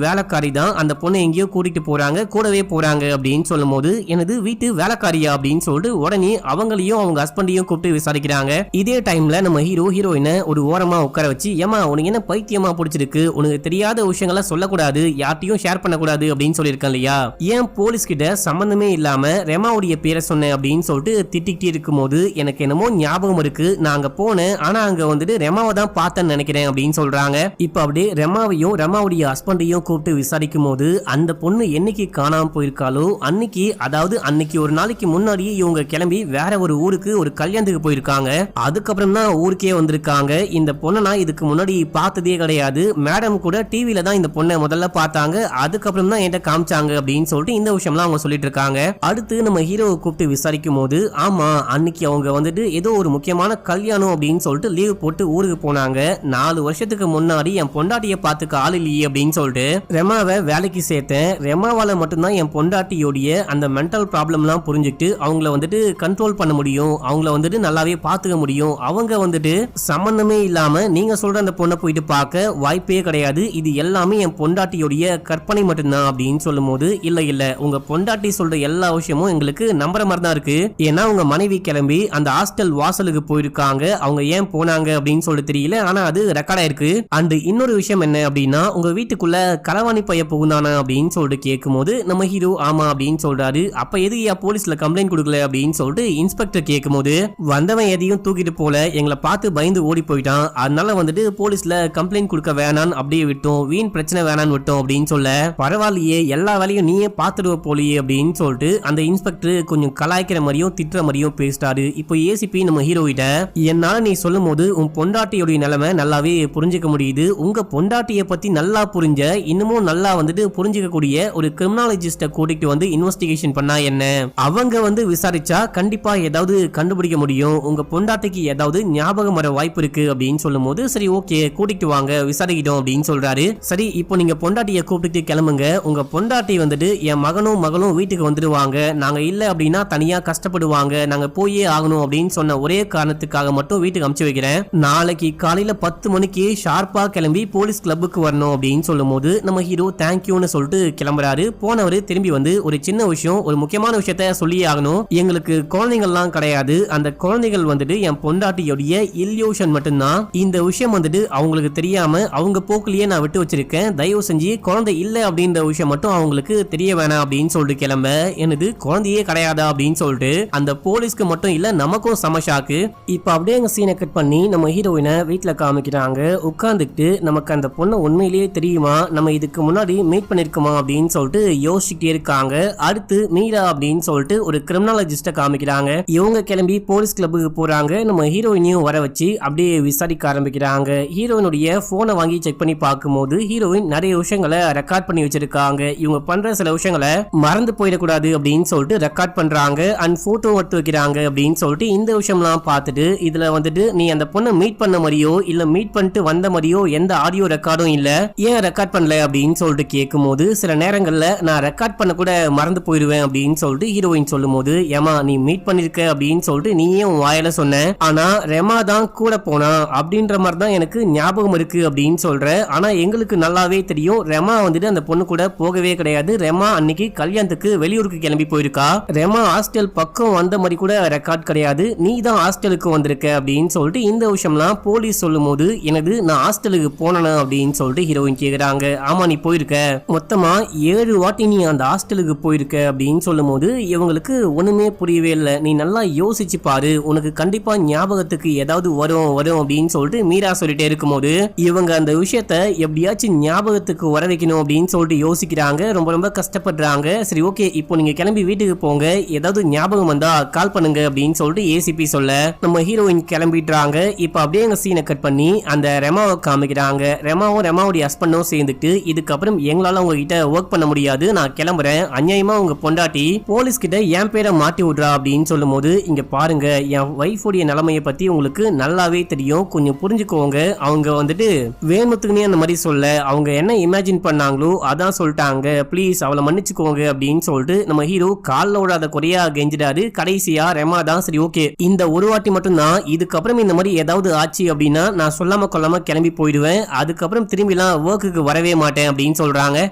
வேலைக்காரி தான் அந்த பொண்ணை எங்கேயோ கூட்டிட்டு போறாங்க, கூடவே போறாங்க அப்படின்னு சொல்லும் போது எனது வீட்டு வேலைக்காரியா அப்படின்னு சொல்லிட்டு உடனே அவங்களையும் அவங்க ஹஸ்பண்டையும் கூப்பிட்டு விசாரிக்கிறாங்க. இதே டைம்ல நம்ம ஹீரோயினை ஒரு ஓரமா உட்கார வச்சு ஏமா உனக்கு என்ன பைத்தியமா பிடிச்சிருக்கு, உனக்கு தெரியாத விஷயங்களை சொல்லக்கூடாது, யார்ட்டையும் ஷேர் பண்ணக்கூடாது அப்படின்னு சொல்லியிருக்கேன் இல்லையா, ஏன் போலீஸ் கிட்ட சம்பந்தமே இல்லாம ரெமாவுடைய பேரை சொன்னேன் அப்படின்னு சொல்லிட்டு திட்டிக்கிட்டே இருக்கும்போது எனக்கு என்னமோ ஞாபகம் இருக்கு, நான் அங்க போனேன், ஆனா அங்க வந்துட்டு ரெமாவை தான் பார்த்தேன்னு நினைக்கிறேன் அப்படின்னு சொல்றாங்க. இப்ப அப்படியே ரெமாவையும் ரெமாவுடைய ஹஸ்பண்டையும் கூப்பிட்டு விசாரிக்கும் போது அந்த பொண்ணு என்னைக்கு காணாம போயிருக்காளோ அன்னைக்கு ஒரு நாளைக்கு முன்னாடியே இவங்க கிளம்பி வேற ஒரு ஊருக்கு ஒரு கல்யாணத்துக்கு போயிருக்காங்க. அதுக்கப்புறம் தான் ஊருக்கே வந்திருக்காங்க. இந்த பொண்ணை நான் இதுக்கு முன்னாடி பார்த்ததே கிடையாது, மேடம் கூட டிவில தான் இந்த பொண்ணை முதல்ல பார்த்தாங்க, அதுக்கப்புறம் தான் என்கிட்ட காமிச்சாங்க அப்படின்னு சொல்லிட்டு இந்த விஷயம்லாம் அவங்க சொல்லிட்டு இருக்காங்க. அடுத்து நம்ம ஹீரோவை கூப்பிட்டு விசாரிக்கும் போது ஆமா அன்னைக்கு அவங்க வந்துட்டு ஏதோ ஒரு முக்கியமான கல்யாணம் அப்படின்னு சொல்லிட்டு லீவ் போட்டு ஊருக்கு போனாங்க. 4 வருஷத்துக்கு முன்னாடி என் பொண்டாட்டிய பாத்துக்க ஆள் இல்லையே அப்படின்னு சொல்லிட்டு ரெமாவை வேலைக்கு சேர்த்தேன். ரெமாவால மட்டும்தான் என் பொண்டாட்டியோடைய அந்த மென்டல் ப்ராப்ளம்லாம் புரிஞ்சுக்கிட்டு அவங்கள வந்துட்டு கண்ட்ரோல் பண்ண முடியும், அவங்கள வந்துட்டு நல்லாவே பாத்துக்க முடியும். அவங்க வந்துட்டு சம்பந்தமே இல்லாம நீங்க சொல்ற அந்த பொண்ணை போயிட்டு பார்க்க வாய்ப்பே கிடையாது, இது எல்லாமே என் பொண்டாட்டியோடைய கற்பனை மட்டும்தான் அப்படின்னு சொல்லும் போது இல்ல உங்க பொண்டாட்டி சொல்ற எல்லா விஷயமும் எங்களுக்கு நம்புற மாதிரி தான் இருக்கு. ஏன்னா உங்க மனைவி கிளம்பி அந்த ஹாஸ்டல் வாசலுக்கு போயிருக்காங்க, அவங்க ஏன் போனாங்க அப்படின்னு சொல்லி தெரியல, ஆனா அது ரெக்கார்ட் ஆயிருக்கு. அண்ட் இன்னொரு விஷயம் என்ன அப்படின்னா உங்க வீட்டுக்குள்ள களவாணி பைய போகுதானா அப்படின்னு சொல்லிட்டு கேட்கும் போது நம்ம ஹீரோ ஆமா அப்படின்னு சொல்றாரு. அப்ப எதுக்கு போலீஸ்ல கம்ப்ளைண்ட் கொடுக்கல அப்படின்னு சொல்லிட்டு இன்ஸ்பெக்டர் கேட்கும் போது வந்தவன் எதையும் தூக்கிட்டு போல, எங்களை பார்த்து பயந்து ஓடி போயிட்டான், அதனால வந்துட்டு போலீஸ்ல கம்ப்ளைண்ட் கொடுக்க வேணான்னு அப்படியே விட்டோம், வீண் பிரச்சனை வேணான்னு விட்டோம் அப்படின்னு சொல்ல பரவாயில்லையே எல்லா வேலையும் நீயே பார்த்துடுவ போலியே அப்படின்னு சொல்லிட்டு அந்த இன்ஸ்பெக்டர் கொஞ்சம் கலாய்க்கிற மாதிரியும் திட்டுற மாதிரியும் பேசிட்டாரு. இப்போ ஏசிபி நம்ம ஹீரோ கிட்ட என்னால நீ சொல்லும் போது உன் பொண்டாட்டியோட நிலைமை நல்லாவே புரிஞ்சுக்க முடியுது, உங்க பொண்டாட்டிய பத்தி நல்லா புரிஞ்ச இன்னமும் நல்லா வந்துட்டு புரிஞ்சுக்க கூடிய ஒரு கிரிமினாலஜிஸ்ட கூட்டிட்டு வந்து இன்வெஸ்டிகேஷன் பண்ணா என்ன, அவங்க வந்து விசாரிச்சா கண்டிப்பா ஏதாவது கண்டுபிடிக்க முடியும், உங்க பொண்டாட்டிக்கு ஏதாவது ஞாபகம் வர வாய்ப்பு இருக்கு அப்படின்னு சொல்லும் போது சரி ஓகே கூட்டிட்டு வாங்க விசாரிக்கிட்டோம் அப்படின்னு சொல்றாரு. சரி இப்போ நீங்க பொண்டாட்டிய கூப்பிட்டு கிளம்புங்க, உங்க பொண்டாட்டி வந்துட்டு என் மகனும் வீட்டுக்கு வந்துடுவாங்க, நாங்க இல்ல அப்படின்னா தனியா கஷ்டப்படுவாங்க, நாங்க போயே ஆகணும் அப்படின்னு சொன்ன ஒரே காரணத்துக்காக மட்டும் வீட்டுக்கு அனுப்பிச்சு வைக்கிறேன், நாளைக்கு காலையில 10 மணிக்கு ஷார்ப்பா கிளம்பி போலீஸ் கிளப்புக்கு வரணும் அப்படின்னு சொல்லும் போது நம்ம ஹீரோ தேங்க்யூன்னு சொல்லிட்டு கிளம்புறாரு. போனவரு திரும்பி வந்து ஒரு சின்ன விஷயம் ஒரு முக்கியமான விஷயத்த சொல்லியே ஆகணும், எங்களுக்கு குழந்தைகள்லாம் கிடையாது, அந்த குழந்தைகள் வந்துட்டு என் பொண்டாட்டியோடைய இல்யூஷன் மட்டும்தான், இந்த விஷயம் வந்துட்டு அவங்களுக்கு தெரியாம அவங்க போக்குலயே நான் விட்டு வச்சிருக்கேன், தயவு செஞ்சு குழந்தை இல்ல அப்படின்ற விஷயம் மட்டும் அவங்களுக்கு தெரிய வேணாம் அப்படின்னு சொல்லிட்டு கிளம்ப எனது குழந்தையே கிடையாதா அப்படின்னு சொல்லிட்டு அந்த போலீஸ்க்கு மட்டும் இல்ல நமக்கும் சமஷாக்கு. இப்ப அப்படியே எங்க சீனை கட் பண்ணி நம்ம ஹீரோயினை வீட்டுல காமிக்கிறாங்க. உட்கார்ந்துட்டு நமக்கு அந்த பொண்ணு உண்மையிலேயே தெரியுமா, நம்ம இதுக்கு முன்னாடி மீட் பண்ணிருக்கோமா அப்படின்னு சொல்லிட்டு யோசிச்சுட்டே இருக்காங்க. அடுத்து மீரா அப்படின்னு சொல்லிட்டு ஒரு கிரிமினாலஜிஸ்ட காமிக்கிறாங்க. இவங்க கிளம்பி போலீஸ் கிளப்புக்கு போறாங்க. நம்ம ஹீரோயினையும் வர வச்சு அப்படியே விசாரிக்க ஆரம்பிக்கிறாங்க. ஹீரோயினுடைய போனை வாங்கி செக் பண்ணி பார்க்கும்போது ஹீரோயின் நிறைய விஷயங்களை ரெக்கார்ட் பண்ணி வச்சிருக்காங்க. இவங்க பண்ற சில விஷயங்களை மறந்து போயிடக்கூடாது அப்படின்னு சொல்லிட்டு ரெக்கார்ட் பண்றாங்க அண்ட் போட்டோ எடுத்து வைக்கிறாங்க அப்படின்னு சொல்லிட்டு இந்த விஷயம்லாம் பார்த்துட்டு இதுல வந்துட்டு நீ அந்த பொண்ணை மீட் பண்ண மாதிரியோ இல்ல மீட் பண்ணிட்டு வந்த மாதிரியோ எந்த ஆடியோ ரெக்கார்டும் இல்ல, ஏன் ரெக்கார்ட் பண்ணல அப்படின்னு சொல்லிட்டு கேட்கும் போது சில நேரங்கள்ல நான் ரெக்கார்ட் பண்ண கூட மறந்து போயிடுவேன் அப்படின்னு சொல்லிட்டு ஹீரோயின் சொல்லும் போது ஏமா நீ மீட் பண்ணிருக்க அப்படின்னு சொல்லிட்டு நீயே உன் வாயில சொன்ன, ஆனா ரெமா தான் கூட போனா அப்படின்ற மாதிரி தான் எனக்கு ஞாபகம் இருக்கு அப்படின்னு சொல்ற, ஆனா எங்களுக்கு நல்லாவே தெரியும் ரெமா வந்துட்டு அந்த பொண்ணு கூட போகவே கிடையாது, ரெமா அன்னைக்கு கல்யாணத்துக்கு வெளியூருக்கு கிளம்பி போயிருக்கா, ரெமா ஹாஸ்டல் பக்கம் வந்த மாதிரி கூட ரெக்கார்ட் கிடையாது, நீ தான் ஹாஸ்டலுக்கு வந்திருக்க அப்படின்னு சொல்லிட்டு இந்த விஷயம்லாம் போலீஸ் சொல்லும் போது எனது நான் ஹாஸ்டலுக்கு போனேனா அப்படின்னு சொல்லிட்டு ஹீரோயின் கேக்குறாங்க. ஆமா நீ போயிருக்க, மொத்தமா 7 வாட்டி நீ அந்த ஹாஸ்டலுக்கு போயிருக்க அப்படின்னு சொல்லும் போது இவங்களுக்கு ஒண்ணுமே புரியவே இல்லை. நீ நல்லா யோசிச்சு பாரு, உனக்கு கண்டிப்பா ஞாபகத்துக்கு ஏதாவது வரும் அப்படின்னு சொல்லிட்டு மீரா சொல்லிட்டே இருக்கும் போது இவங்க அந்த விஷயத்த எப்படியாச்சும் ஞாபகத்துக்கு வர வைக்கணும் அப்படின்னு சொல்லிட்டு யோசிக்கிறாங்க. ரொம்ப கஷ்டப்படுறாங்க. சரி ஓகே இப்போ நீங்க கிளம்பி வீட்டுக்கு போங்க, ஏதாவது ஞாபகம் வந்தா கால் பண்ணுங்க அப்படின்னு சொல்லிட்டு ஏசிபி சொல்ல நம்ம ஹீரோயின் கிளம்பிடுறாங்க. இப்ப அப்படியே எங்க சீனை கட் பண்ணி அந்த ரெமாவை காமிக்கிறாங்க. ரெமாவும் ரெமாவுடைய ஹஸ்பண்டும் சேர்ந்துட்டு இதுக்கப்புறம் எங்களால உங்ககிட்ட ஒர்க் பண்ண முடியாது, நான் கிளம்புறேன், அநியாயமா உங்க பொண்டாட்டி போலீஸ் கிட்ட என் பேரை மாட்டி விடுறா அப்படின்னு சொல்லும் போது இங்க பாருங்க என் வைஃபுடைய நிலைமையை பத்தி உங்களுக்கு நல்லாவே தெரியும், கொஞ்சம் புரிஞ்சுக்கோங்க. அவங்க வந்துட்டு வேணுத்துக்குனே அந்த மாதிரி சொல்ல, அவங்க என்ன இமேஜின் பண்ணாங்களோ அதான் சொல்லிட்டாங்க, ப்ளீஸ் அவளை மன்னிச்சுக்கோங்க அப்படின்னு சொல்லிட்டு நம்ம ஹீரோ காலில் விடாத குறையா கெஞ்சிடாரு. கடைசியா ரெமா தான் சரி ஓகே இந்த ஒரு வாட்டி மட்டும் தான், இதுக்கப்புறம் இந்த மாதிரி ஏதாவது ஆச்சு அப்படின்னா நான் சொல்லாம கொள்ளாம கிளம்பி போயிடுவேன், அதுக்கப்புறம் திரும்பிலாம் ஒர்க்குக்கு வரவே மாட்டேன் அப்படின்னு சொல்றாங்க.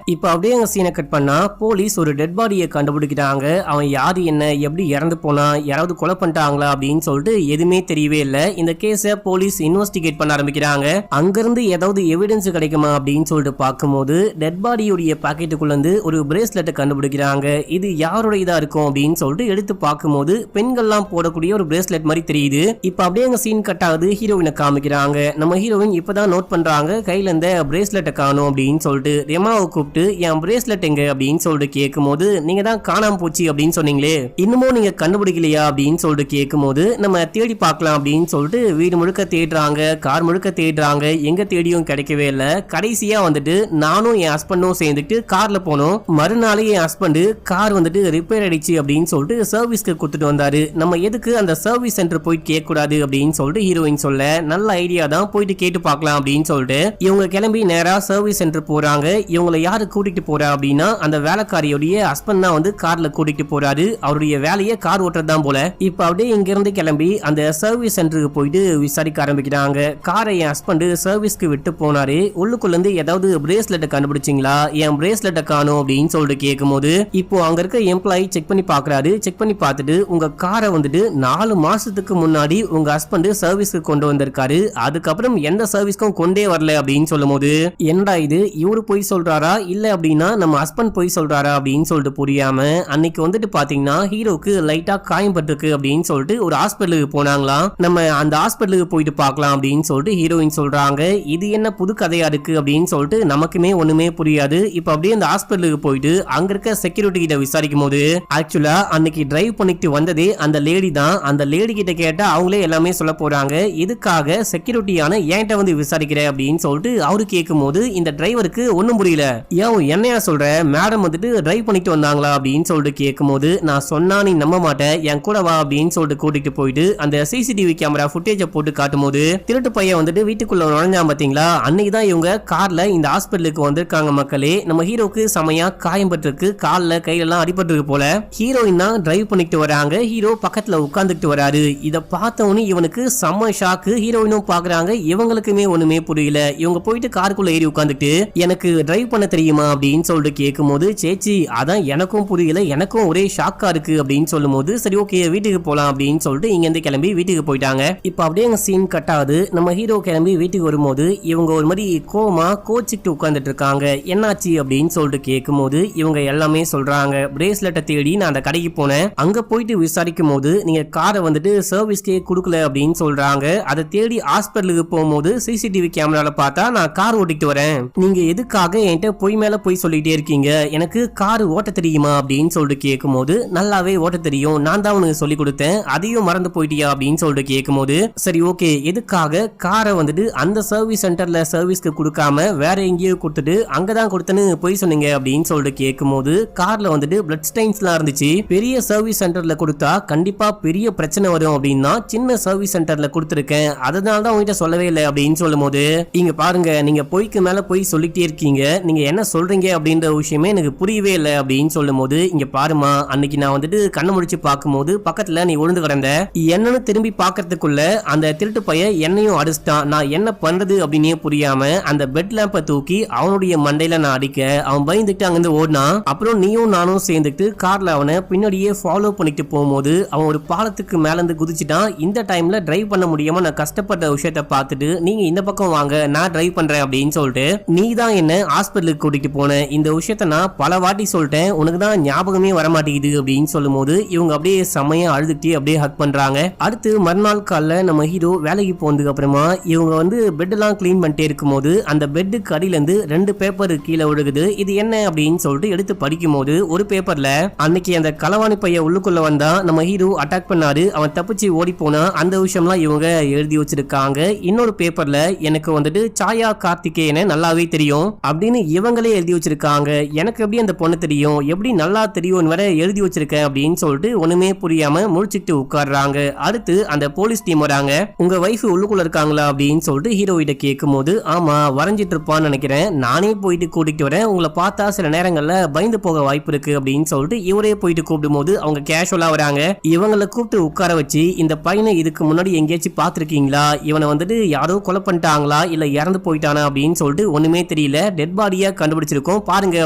இப்ப அப்படியே அங்க சீனை கட் பண்ணா போலீஸ் ஒரு டெட் பாடியை கண்டுபிடிக்கிறாங்க. அவன் யாரு, என்ன, எப்படி இறந்து போனா, யாராவது கொலை பண்ணிட்டாங்களா அப்படின்னு சொல்லிட்டு எதுவுமே தெரியவே இல்லை. இந்த கேஸை போலீஸ் இன்வெஸ்டிகேட் பண்ண ஆரம்பிக்கிறாங்க. அங்கிருந்து ஏதாவது எவிடன்ஸ் கிடைக்குமா அப்படின்னு சொல்லிட்டு பார்க்கும்போது டெட் பாடியுடைய பாக்கெட்டுக்குள்ள இருந்து ஒரு பிரேஸ்லெட்டை கண்டுபிடிக்கிறாங்க. இது யாரோட இதா இருக்கும் அப்படின்னு சொல்லிட்டு எடுத்து பார்க்கும்போது பெண்கள்லாம் போடக்கூடிய ஒரு பிரேஸ்லெட் மாதிரி தெரியுது. இப்ப அப்படியே அங்க சீன் கட் ஆகுது. ஹீரோயினை காமிக்கிறாங்க. நம்ம ஹீரோயின் இப்பதான் நோட் பண்றாங்க கையில இருந்த பிரேஸ்லெட்டை காணும் அப்படின்னு சொல்லிட்டு ரெமாவை கூப்பிட்டு என் பிரேஸ்லெட் எங்க அப்படின்னு சொல்லிட்டு கேட்கும்போது நீங்க தான் காணாம போச்சு அப்படின்னு சொன்னீங்களே, இன்னமும் நீங்க கண்டுபிடிக்கலையா அப்படின்னு சொல்லிட்டு கேட்கும்போது நம்ம தேடி பார்க்கலாம் அப்படின்னு சொல்லிட்டு வீடு முழுக்க தேடுறாங்க, கார் முழுக்க தேடுறாங்க, எங்க தேடியும் கிடைக்கவே இல்லை. கடைசியா வந்துட்டு நானும் என் ஹஸ்பண்டும் சேர்ந்துட்டு கார்ல போனோம். மறுநாளே என் ஹஸ்பண்ட் கார் வந்துட்டு ரிப்பேர் ஆயிடுச்சு அப்படின்னு சொல்லிட்டு சர்வீஸ்க்கு கொடுத்துட்டு வந்தாரு. நம்ம எதுக்கு அந்த சர்வீஸ் சென்டர் போயிட்டு கேட்க கூடாது அப்படின்னு சொல்லிட்டு ஹீரோயின் சொல்ல, நல்ல ஐடியா தான், போயிட்டு கேட்டு பார்க்கலாம் அப்படின்னு சொல்லிட்டு இவங்க கிளம்பி நேரா சர்வீஸ் சென்டர் போறாங்க. இவங்களை யாரு கூட்டிட்டு போறா அப்படின்னா அந்த வேலைக்காரியோடைய ஹஸ்பண்ட் தான் வந்து கார்ல கூட்டிட்டு போறாரு. அவருடைய வேலையை கார் ஓட்டுறது தான் போல. இப்ப அப்படியே இங்க இருந்து கிளம்பி அந்த சர்வீஸ் சென்டருக்கு போயிட்டு விசாரிக்க ஆரம்பிக்கிறாங்க. காரை என் ஹஸ்பண்ட் சர்வீஸ்க்கு விட்டு போனாரு, உள்ளுக்குள்ள இருந்து ஏதாவது பிரேஸ்லெட்டை கண்டுபிடிச்சிங்களா, என் பிரேஸ்லெட்டை காணும் அப்படின்னு சொல்லிட்டு கேட்கும்போது இப்போ அங்க இருக்க எம்ப்ளாயி செக் பண்ணி பாக்குறாரு. செக் பண்ணி பார்த்துட்டு உங்க காரை வந்துட்டு 4 மாசத்துக்கு முன்னாடி உங்க ஹஸ்பண்ட் சர்வீஸ்க்கு கொண்டு வந்திருக்காரு, அதுக்கப்புறம் எந்த சர்வீஸ்க்கும் கொண்டே வரல அப்படின்னு சொல்லும் போது என்னடா இது இவரு போய் சொல்றாரா இல்ல அப்படின்னா நம்ம ஹஸ்பண்ட் போய் சொல்றாரா அப்படின்னு சொல்லிட்டு புரியாம அன்னைக்கு வந்துட்டு பாத்தீங்கன்னா ஹீரோக்கு லைட்டா காயம் பட்டிருக்கு அப்படின்னு சொல்லிட்டு ஒரு ஹாஸ்பிட்டலுக்கு போனாங்களாம். நம்ம அந்த ஹாஸ்பிட்டலுக்கு போயிட்டு பார்க்கலாம் அப்படின்னு சொல்லிட்டு ஹீரோயின் சொல்றாங்க. இது என்ன புது கதையா இருக்கு அப்படின்னு சொல்லிட்டு நமக்குமே ஒண்ணுமே புரியாது. இப்ப அப்படியே அந்த ஹாஸ்பிட்டலுக்கு போயிட்டு அங்க இருக்க செக்யூரிட்டி கிட்ட விசாரிக்கும் போது ஆக்சுவலா அன்னைக்கு டிரைவ் பண்ணிட்டு வந்ததே அந்த லேடி தான். அந்த லேடி கிட்ட கேட்டா அவங்களே எல்லாமே சொல்ல போறாங்க. இதுக்காக செக்யூரிட்டியான என்கிட்ட வந்து விசாரிக்கிற அப்படின்னு சொல்லிட்டு அவரு கேட்கும் போது இந்த டிரைவருக்கு ஒண்ணும் புரியல. ஏன் என்னையா சொல்ற, மேடம் வந்துட்டு டிரைவ் பண்ணிட்டு வந்தாங்களா அப்படின்னு சொல்லிட்டு கேட்கும் போது நான் சொன்னா நீ நம்ப மாட்டேன், என் கூட வா அப்படின்னு சொல்லிட்டு கூட்டிட்டு போயிட்டு அந்த சிசிடிவி கேமரா ஃபுட்டேஜ போட்டு காட்டும் போது திருட்டு பையன் வந்துட்டு வீட்டுக்குள்ள நுழைஞ்சான் பாத்தீங்களா, அன்னைக்கு தான் இவங்க கார்ல இந்த ஹாஸ்பிட்டலுக்கு வந்திருக்காங்க. மக்களே நம்ம ஹீரோக்கு செமையா காயம் பட்டிருக்கு, கால்ல கையெல்லாம் அடிபட்டிருக்கு போல. ஹீரோயின் தான் டிரைவ் பண்ணிட்டு வராங்க, ஹீரோ பக்கத்துல உட்கார்ந்துட்டு வராரு. இத பார்த்தவனே இவனுக்கு செம்ம ஷாக்கு. ஹீரோயினும் பாக்குறாங்க, இவங்களுக்குமே ஒண்ணுமே புரியல. இவங்க போயிட்டு காருக்குள்ள ஏறி உட்கார்ந்துட்டு எனக்கு டிரைவ் பண்ண தெரியுமா அப்படின்னு சொல்லிட்டு கேட்கும் போது சேச்சி அதான் எனக்கும் புரியல, எனக்கும் ஒரே ஷாக்கா இருக்கு அப்படின்னு சொல்லும் போது சரி ஓகே வீட்டுக்கு போலாம் அப்படின்னு சொல்லிட்டு இங்க இருந்து கிளம்பி வீட்டுக்கு போயிட்டாங்க. இப்ப அப்படியே சீன் கட் ஆகுது. நம்ம ஹீரோ கிளம்பி வீட்டுக்கு வரும்போது இவங்க ஒரு மாதிரி கோமா கோச்சிட்டு உட்கார்ந்துட்டு இருக்காங்க. என்னாச்சு அப்படின்னு சொல்லிட்டு கேட்கும் போது இவங்க எல்லாமே சொல்றாங்க, பிரேஸ்லெட்டை தேடி நான் அந்த கடைக்கு போனேன், அங்க போயிட்டு விசாரிக்கும் போது நீங்க காரை வந்துட்டு சர்வீஸ்க்கே கொடுக்கல அப்படின்னு சொல்றாங்க. அதை தேடி ஹாஸ்பிட்டலுக்கு போகும்போது சிசிடிவி கேமரால பார்த்தா நான் கார் ஓட்டிட்டு வரேன், நீங்க எதுக்காக என்கிட்ட பொய் மேல பொய் சொல்லிட்டே இருக்கீங்க, எனக்கு கார் ஓட்ட தெரியுமா அப்படின்னு சொல்லிட்டு கேட்கும் போது நல்லாவே ஓட்ட தெரியும், நான் தான் உனக்கு சொல்லி கொடுத்தேன், அதையும் மறந்து போயிட்டியா அப்படின்னு சொல்லிட்டு கேட்கும் போது சரி ஓகே எதுக்காக காரை வந்துட்டு அந்த சர்வீஸ் சென்டர்ல சர்வீஸ்க்கு கொடுக்காம வேற எங்கேயோ கொடுத்துட்டு அங்கதான் கொடுத்தேன்னு பொய் சொன்னீங்க அப்படின்னு சொல்லிட்டு கேட்கும் போது கார்ல வந்துட்டு பிளட் ஸ்டெயின்ஸ்லாம் இருந்துச்சு, பெரிய சர்வீஸ் சென்டர்ல கொடுத்தா கண்டிப்பா பெரிய பிரச்சனை வரும் அப்படின்னா சின்ன சர்வீஸ் சென்டர்ல கொடுத்துருக்கேன், அதனால தான் உங்ககிட்ட சொல்லவே இல்லை அப்படின்னு சொல்லும் போது இங்க பாருங்க நீங்க பொய்க்கு மேல பொய் சொல்லிட்டே இருக்கீங்க, நீங்க என்ன சொல்றீங்க அப்படின்ற விஷயமே எனக்கு புரியவே இல்லை அப்படின்னு சொல்லும் போது இங்க பாருமா அன்னைக்கு நான் வந்துட்டு கண்ணு முடிச்சு பார்க்கும்போது பக்கத்துல நீ விழுந்து கிடந்த, என்னன்னு திரும்பி பாக்கிறதுக்குள்ள அந்த திருட்டு பையன் என்னையும் அடிச்சிட்டான், நான் என்ன பண்றது அப்படின்னே புரியாம அந்த பெட் லேம்பை தூக்கி அவனுடைய மண்டையில நான் அடிக்க அவன் பயந்துட்டு அங்கிருந்து ஓடினான். அப்புறம் நீயும் நானும் சேர்ந்துட்டு கார்ல அவனை பின்னாடியே ஃபாலோ பண்ணிட்டு போகும்போது அவன் ஒரு பாலத்துக்கு மேல இருந்து குதிச்சுட்டான். இந்த டைம்ல டிரைவ் பண்ண முடியாம நான் கஷ்டப்பட்ட விஷயத்த பார்த்துட்டு நீங்க இந்த பக்கம் வாங்க நான் டிரைவ் பண்றேன் அப்படின்னு சொல்லிட்டு நீ தான் என்ன ஹாஸ்பிட்டலுக்கு கூட்டிட்டு போன, இந்த விஷயத்த நான் பல வாட்டி சொல்லிட்டேன், உனக்கு தான் ஞாபகமே வரமாட்டேங்குது அப்படின்னு சொல்லும் போது இவங்க அப்படியே செமையா அழுதுட்டு அப்படியே ஹக் பண்றாங்க. அடுத்து மறுநாள் காலைல நம்ம ஹீரோ வேலைக்கு போனதுக்கு அப்புறமா இவங்க வந்து பெட் எல்லாம் கிளீன் பண்ணிட்டே இருக்கும் போது அந்த பெட்டுக்கு அடியில இருந்து 2 பேப்பர் கீழே விழுகுது. இது என்ன அப்படின்னு சொல்லிட்டு எடுத்து படிக்கும் போது ஒரு பேப்பர்ல அன்னைக்கு அந்த களவாணி பையன் உள்ளுக்குள்ள வந்தா நம்ம ஹீரோ அட்டாக் பண்ணாரு, அவன் தப்பிச்சு ஓடி போனா அந்த விஷயம்லாம் இவங்க எழுதி வச்சிருக்காங்க. இன்னொரு பேப்பர்ல எனக்கு வந்துட்டு சாயா கார்த்திகேயனை நல்லாவே தெரியும் அப்படின்னு இவங்களே எழுதி வச்சிருக்காங்க. எனக்கு எப்படி அந்த பொண்ணு தெரியும், எப்படி நல்லா தெரியும் வர எழுதி வச்சிருக்கேன் அப்படின்னு சொல்லிட்டு ஒண்ணுமே புரியாம முழிச்சுட்டு உட்கார்றாங்க. அடுத்து அந்த போலீஸ் டீம் வராங்க, உங்க வைஃப் உள்ளுக்குள்ள இருக்காங்களா அப்படின்னு சொல்லிட்டு ஹீரோயிட்ட கேட்கும்போது ஆமா வரைஞ்சிட்டு இருப்பான்னு நினைக்கிறேன், நானே போயிட்டு கூட்டிட்டு வரேன், உங்களை பார்த்தா சில நேரங்கள்ல பயந்து போக வாய்ப்பு இருக்கு அப்படின்னு சொல்லிட்டு இவரே போயிட்டு கூப்பிடும் போது அவங்க கேஷுவலா வராங்க. இவங்களை கூப்பிட்டு உட்கார வச்சு இந்த பையனை இதுக்கு முன்னாடி எங்கேயாச்சும் பாத்திருக்கீங்களா, இவனை வந்துட்டு யாரோ கொலை பண்ணிட்டாங்களா இல்ல இறந்து போயிட்டானா அப்படின்னு சொல்லிட்டு ஒண்ணுமே தெரியல, டெட் பாடியா கண்டுபிடிச்சிருக்கோம் பாருங்க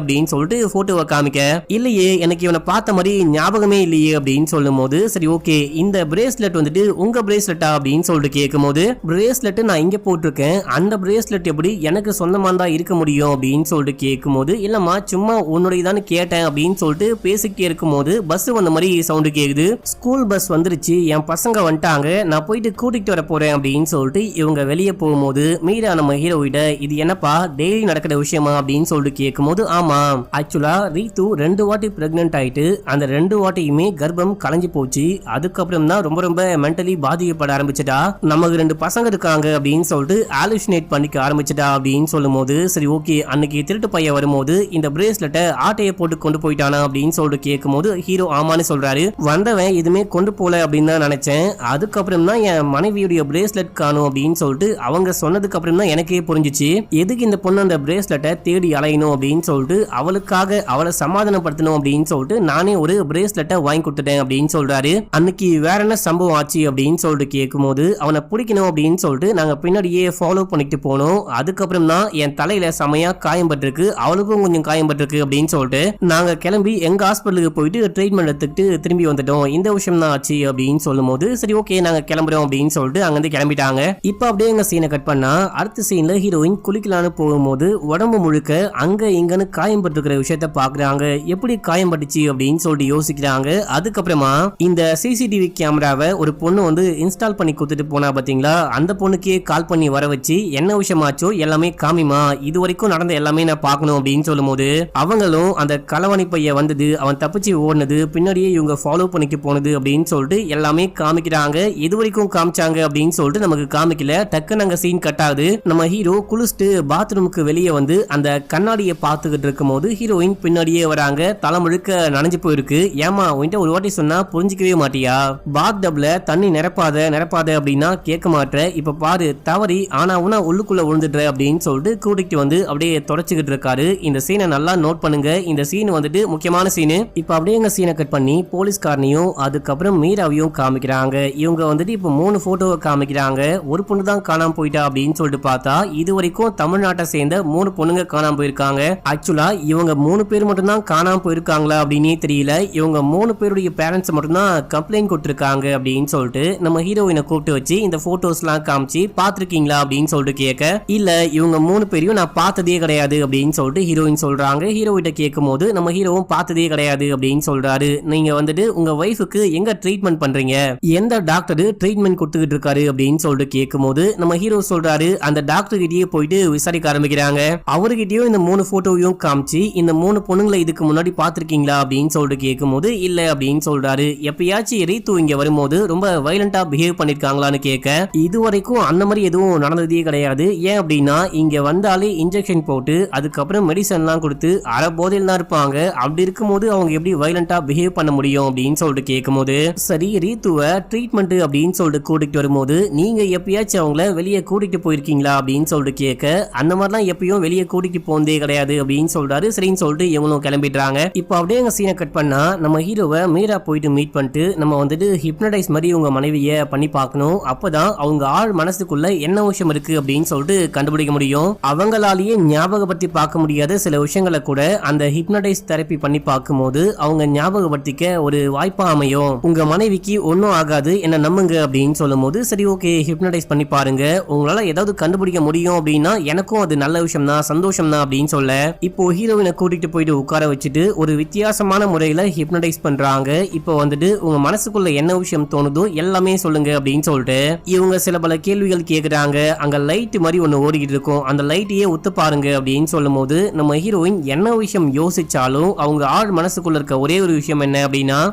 அப்படின்னு சொல்லிட்டு போட்டோவை காமிக்க, இல்லையே எனக்கு இவனை பார்த்த மாதிரி ஞாபகமே இல்லையே அப்படின்னு சொல்லும் போது சரி ஓகே இந்த பிரேஸ்லெட் வந்துட்டு உங்க பிரேஸ்லெட்டா அப்படின்னு சொல்லிட்டு கேட்கும் போது பிரேஸ்லெட் நான் இங்க போட்டிருக்கேன், அந்த பிரேஸ்லெட் எப்படி எனக்கு சொந்தமா தான் இருக்க முடியும் அப்படின்னு சொல்லிட்டு கேட்கும் போது இல்லம்மா சும்மா உன்னுடையதான்னு கேட்டேன் அப்படின்னு சொல்லிட்டு பேசிக்கிட்டே இருக்கும் போது பஸ் வந்த மாதிரி சவுண்டு கேக்குது. ஸ்கூல் பஸ் வந்துருச்சு, என் பசங்க வந்துட்டாங்க, நான் போயிட்டு கூட்டிட்டு வர போறேன் அப்படின்னு சொல்லிட்டு இவங்க வெளியே போகும்போது மீரா நம்ம ஹீரோயிட்ட இது என்னப்பா டெய்லி நடக்கிற விஷயமா அப்படின்னு சொல்லிட்டு கேட்கும் போது ஆமா ஆக்சுவலா ரீத்து 2 வாட்டி பிரெக்னென்ட் ஆயிட்டு அந்த 2 வாட்டியுமே கர்ப்பம் கலைஞ்சு போச்சு, அதுக்கப்புறம் தான் ரொம்ப ரொம்ப மென்டலி பாதிக்கப்பட ஆரம்பிச்சிட்டா, நமக்கு 2 பசங்க இருக்காங்க அப்படின்னு சொல்லிட்டு ஆலுசினேட் பண்ணிக்க ஆரம்பிச்சிட்டா அப்படின்னு சொல்லும் போது சரி ஓகே அன்னைக்கு திருட்டு பையன் வரும்போது இந்த பிரேஸ்லெட்டை ஆட்டையை போட்டு கொண்டு போயிட்டானா அப்படின்னு சொல்லிட்டு கேட்கும் போது ஹீரோ ஆமான்னு சொல்றாரு. வந்தவன் எதுவுமே கொண்டு போல அப்படின்னு தான் நினைச்சேன், அதுக்கப்புறம் தான் என் மனைவியுடைய பிரேஸ்லெட் காணும் அப்படின்னு சொல்லிட்டு அவங்க சொன்னதுக்கு அப்புறம் தான் எனக்கே புரிஞ்சிச்சு எதுக்கு இந்த பொண்ணு அந்த பிரேஸ்லெட்டை தேடி அலையணும் அப்படின்னு சொல்லிட்டு அவளுக்காக அவளை சமாதானப்படுத்தணும் அப்படின்னு சொல்லிட்டு நானே ஒரு பிரேஸ்லெட்டை வாங்கி கொடுத்துட்டேன் அப்படின்னு சொல்றாரு. அன்னைக்கு வேற என்ன சம்பவம் ஆச்சு அப்படின்னு சொல்லிட்டு கேட்கும் போது அவனை பிடிக்கணும் அப்படின்னு சொல்லிட்டு நாங்க பின்னாடியே ஃபாலோ பண்ணிட்டு போனோம், அதுக்கப்புறம் தான் என் தலையில செமையா காயம் பட்டிருக்கு, அவளுக்கும் கொஞ்சம் காயம் பட்டிருக்கு அப்படின்னு சொல்லிட்டு நாங்க கிளம்பி எங்க ஹாஸ்பிட்டலுக்கு போயிட்டு ட்ரீட்மெண்ட் எடுத்துக்கிட்டு திரும்பி வந்துட்டோம், இந்த விஷயம் தான் ஆச்சு அப்படின்னு சொல்லும் போது சரி ஓகே நாங்க கிளம்புறோம் அப்படின்னு சொல்லிட்டு அங்கிருந்து கிளம்பிட்டாங்க. இப்ப அப்படியே எங்க சீனை கட் பண்ணா அடுத்த சீன்ல ஹீரோயின் குளிக்கலான்னு போகும்போது உடம்பு முழுக்க அங்க இங்கன்னு காயம் பட்டிருக்கிற விஷயத்த பாக்குறாங்க, எப்படி காயம் பட்டுச்சு அப்படின்னு சொல்லிட்டு யோசிக்கிறாங்க. அதுக்கப்புறமா இந்த சிசிடிவி கேமராவை ஒரு பொண்ணு வந்து இன்ஸ்டால் பண்ணி கொடுத்துட்டு போனா பாத்தீங்களா, அந்த பொண்ணுக்கே கால் பண்ணி வர வச்சு என்ன விஷயமாச்சோ எல்லாமே காமிமா, இது வரைக்கும் நடந்த எல்லாமே நான் பார்க்கணும் அப்படின்னு சொல்லும் போது அவங்களும் அந்த களவாணி பைய வந்தது, அவன் தப்பிச்சு ஓடுனது, பின்னாடியே இவங்க ஃபாலோ பண்ணிட்டு போனது அப்படின்னு சொல்லிட்டு எல்லாமே காமிக்கிறாங்க. இது வரைக்கும் காமிச்சாங்க அப்படின்னு சொல்லிட்டு நமக்கு காமிக்கல, டக்குன்னு அங்க சீன் கட் ஆகுது. நம்ம ஹீரோ குளிச்சுட்டு பாத்ரூமுக்கு வெளியே வந்து அந்த கண்ணாடியை பார்த்துக்கிட்டு இருக்கும் போது ஹீரோயின் பின்னாடியே வராங்க, தலை முழுக்க நனைஞ்சு போயிருக்கு. ஏமா உன்கிட்ட ஒரு வாட்டி சொன்னா புரிஞ்சிக்கவே மாட்டியா, பாத் டப்ல தண்ணி நிரப்பாத அப்படின்னா கேட்க மாட்டேற, இப்ப பாரு தவறி ஆனா உனா உள்ளுக்குள்ள விழுந்துடுற அப்படின்னு சொல்லிட்டு கூட்டிட்டு வந்து அப்படியே தொடச்சுக்கிட்டு இருக்காரு. இந்த சீனை நல்லா நோட் பண்ணுங்க, இந்த சீன் வந்துட்டு முக்கியமான சீனு. இப்ப அப்படியே எங்க சீனை கட் பண்ணி போலீஸ்காரனையும் அதுக்கப்புறம் மீராவையும் காமிக்கிறாங்க. இவங்க வந்துட்டு இப்ப 3 போட்டோவை காமிக்கிறாங்க, ஒரு பொண்ணு தான் காணாம போயிட்டா அப்படின்னு சொல்லிட்டு பார்த்தா இது வரைக்கும் தமிழ்நாட்டை சேர்ந்த 3 பொண்ணுங்க காணாம போயிருக்காங்க. ஆக்சுவலா இவங்க 3 பேர் மட்டும் தான் காணாம போயிருக்காங்களா அப்படின்னே தெரியல, இவங்க 3 பேருடைய பேரண்ட்ஸ் மட்டும் தான் கம்ப்ளைண்ட் கொடுத்திருக்காங்க அப்படின்னு சொல்லிட்டு நம்ம ஹீரோயினை கூப்பிட்டு வச்சு இந்த போட்டோஸ் எல்லாம் காமிச்சு பாத்திருக்கீங்களா அப்படின்னு சொல்லிட்டு கேட்க, இல்ல இவங்க 3 பேரையும் நான் பார்த்ததே கிடையாது அப்படின்னு சொல்லிட்டு ஹீரோயின் சொல்றாங்க. ஹீரோயிட்ட கேட்கும் போது நம்ம ஹீரோவும் பார்த்ததே கிடையாது அப்படின்னு சொல்றாரு. நீங்க வந்துட்டு உங்க வைஃபுக்கு எங்க ட்ரீட்மெண்ட் பண்றீங்க, எந்த டாக்டர் ட்ரீட்மெண்ட் கொடுத்துக்கிட்டு இருக்காரு அப்படின்னு சொல்லிட்டு கேட்கும் போது நம்ம ஹீரோ சொல்றாரு அந்த டாக்டர் கிட்டயே போயிட்டு விசாரிக்க ஆரம்பிக்கிறாங்க. அவர்கிட்டயும் இந்த 3 போட்டோவையும் காமிச்சு இந்த 3 பொண்ணுங்களை இதுக்கு முன்னாடி பாத்திருக்கீங்களா அப்படின்னு சொல்லிட்டு கேட்கும் போது இல்ல அப்படின்னு சொல்றாரு. எப்பயாச்சும் ரீத்து இங்க வரும்போது ரொம்ப வயலண்டா பிஹேவ் பண்ணிருக்காங்களான்னு கேட்க, இது வரைக்கும் அந்த மாதிரி எதுவும் நடந்ததே கிடையாது, ஏன் அப்படின்னா இங்க வந்தாலே இன்ஜெக்ஷன் போட்டு அதுக்கப்புறம் மெடிசன் எல்லாம் கொடுத்து அரை போதையில் தான் இருப்பாங்க, அப்படி இருக்கும்போது அவங்க எப்படி வயலண்டா பிஹேவ் பண்ண முடியும் அப்படின்னு சொல்லிட்டு கேட்கும் போது சரி ரீத்துவை ட்ரீட்மெண்ட் அப்படின்னு சொல்லிட்டு கூட்டிட்டு வரும்போது நீங்க எப்பயாச்சும் அவங்கள வெளியே கூட்டிட்டு போயிருக்கீங்களா அப்படின்னு சொல்லிட்டு கேட்க, அந்த மாதிரிலாம் எப்பயும் வெளியே கூட்டிட்டு போனதே கிடையாது அப்படின்னு சொல்றாரு. சரின்னு சொல்லிட்டு இவங்களும் கிளம்பிடுறாங்க. இப்போ அப்படியே எங்க சீனை கட் பண்ணா நம்ம ஹீரோவை மீரா போயிட்டு மீட் பண்ணிட்டு நம்ம வந்துட்டு ஹிப்னடைஸ் மாதிரி உங்க மனைவியை பண்ணி பார்க்கணும், அப்பதான் அவங்க ஆள் மனசுக்குள்ள என்ன விஷயம் இருக்கு அப்படின்னு சொல்லிட்டு கண்டுபிடிக்க முடியும். அவங்களாலேயே ஞாபகப்படுத்தி பார்க்க முடியாத சில விஷயங்களை கூட அந்த ஹிப்னடைஸ் தெரப்பி பண்ணி பார்க்கும்போது அவங்க ஞாபகப்படுத்திக்க ஒரு வாய்ப்பா அமையும். உங்க மனைவிக்கு ஒன்னும் ஆகாது என்ன நம்புங்க அப்படின்னு சொல்லும் போது சரி ஓகே ஹிப்னடைஸ் பண்ணி பாருங்க, உங்களால ஏதாவது கண்டுபிடிக்க முடியும் அப்படின்னா எனக்கும் அது நல்ல விஷயம் தான், சந்தோஷம் தான் அப்படின்னு சொல்ல இப்போ ஹீரோயினை கூட்டிட்டு போயிட்டு உட்கார வச்சுட்டு ஒரு வித்தியாசமான முறையில ஹிப்னடைஸ் பண்றாங்க. இப்போ வந்துட்டு உங்க மனசுக்குள்ள என்ன விஷயம் தோணுதோ எல்லாமே சொல்லுங்க அப்படின்னு சொல்லிட்டு இவங்க சில பல கேள்விகள் கேக்குறாங்க. அங்க லைட் மாதிரி ஒண்ணு ஓடிக்கிட்டு இருக்கும், அந்த லைட்டையே ஒத்து பாருங்க அப்படின்னு சொல்லும் போது நம்ம ஹீரோயின் என்ன விஷயம் யோசிச்சாலும் அவங்க ஆள் மனசுக்குள்ள இருக்க ஒரே ஒரு விஷயம் என்ன அப்படின்னா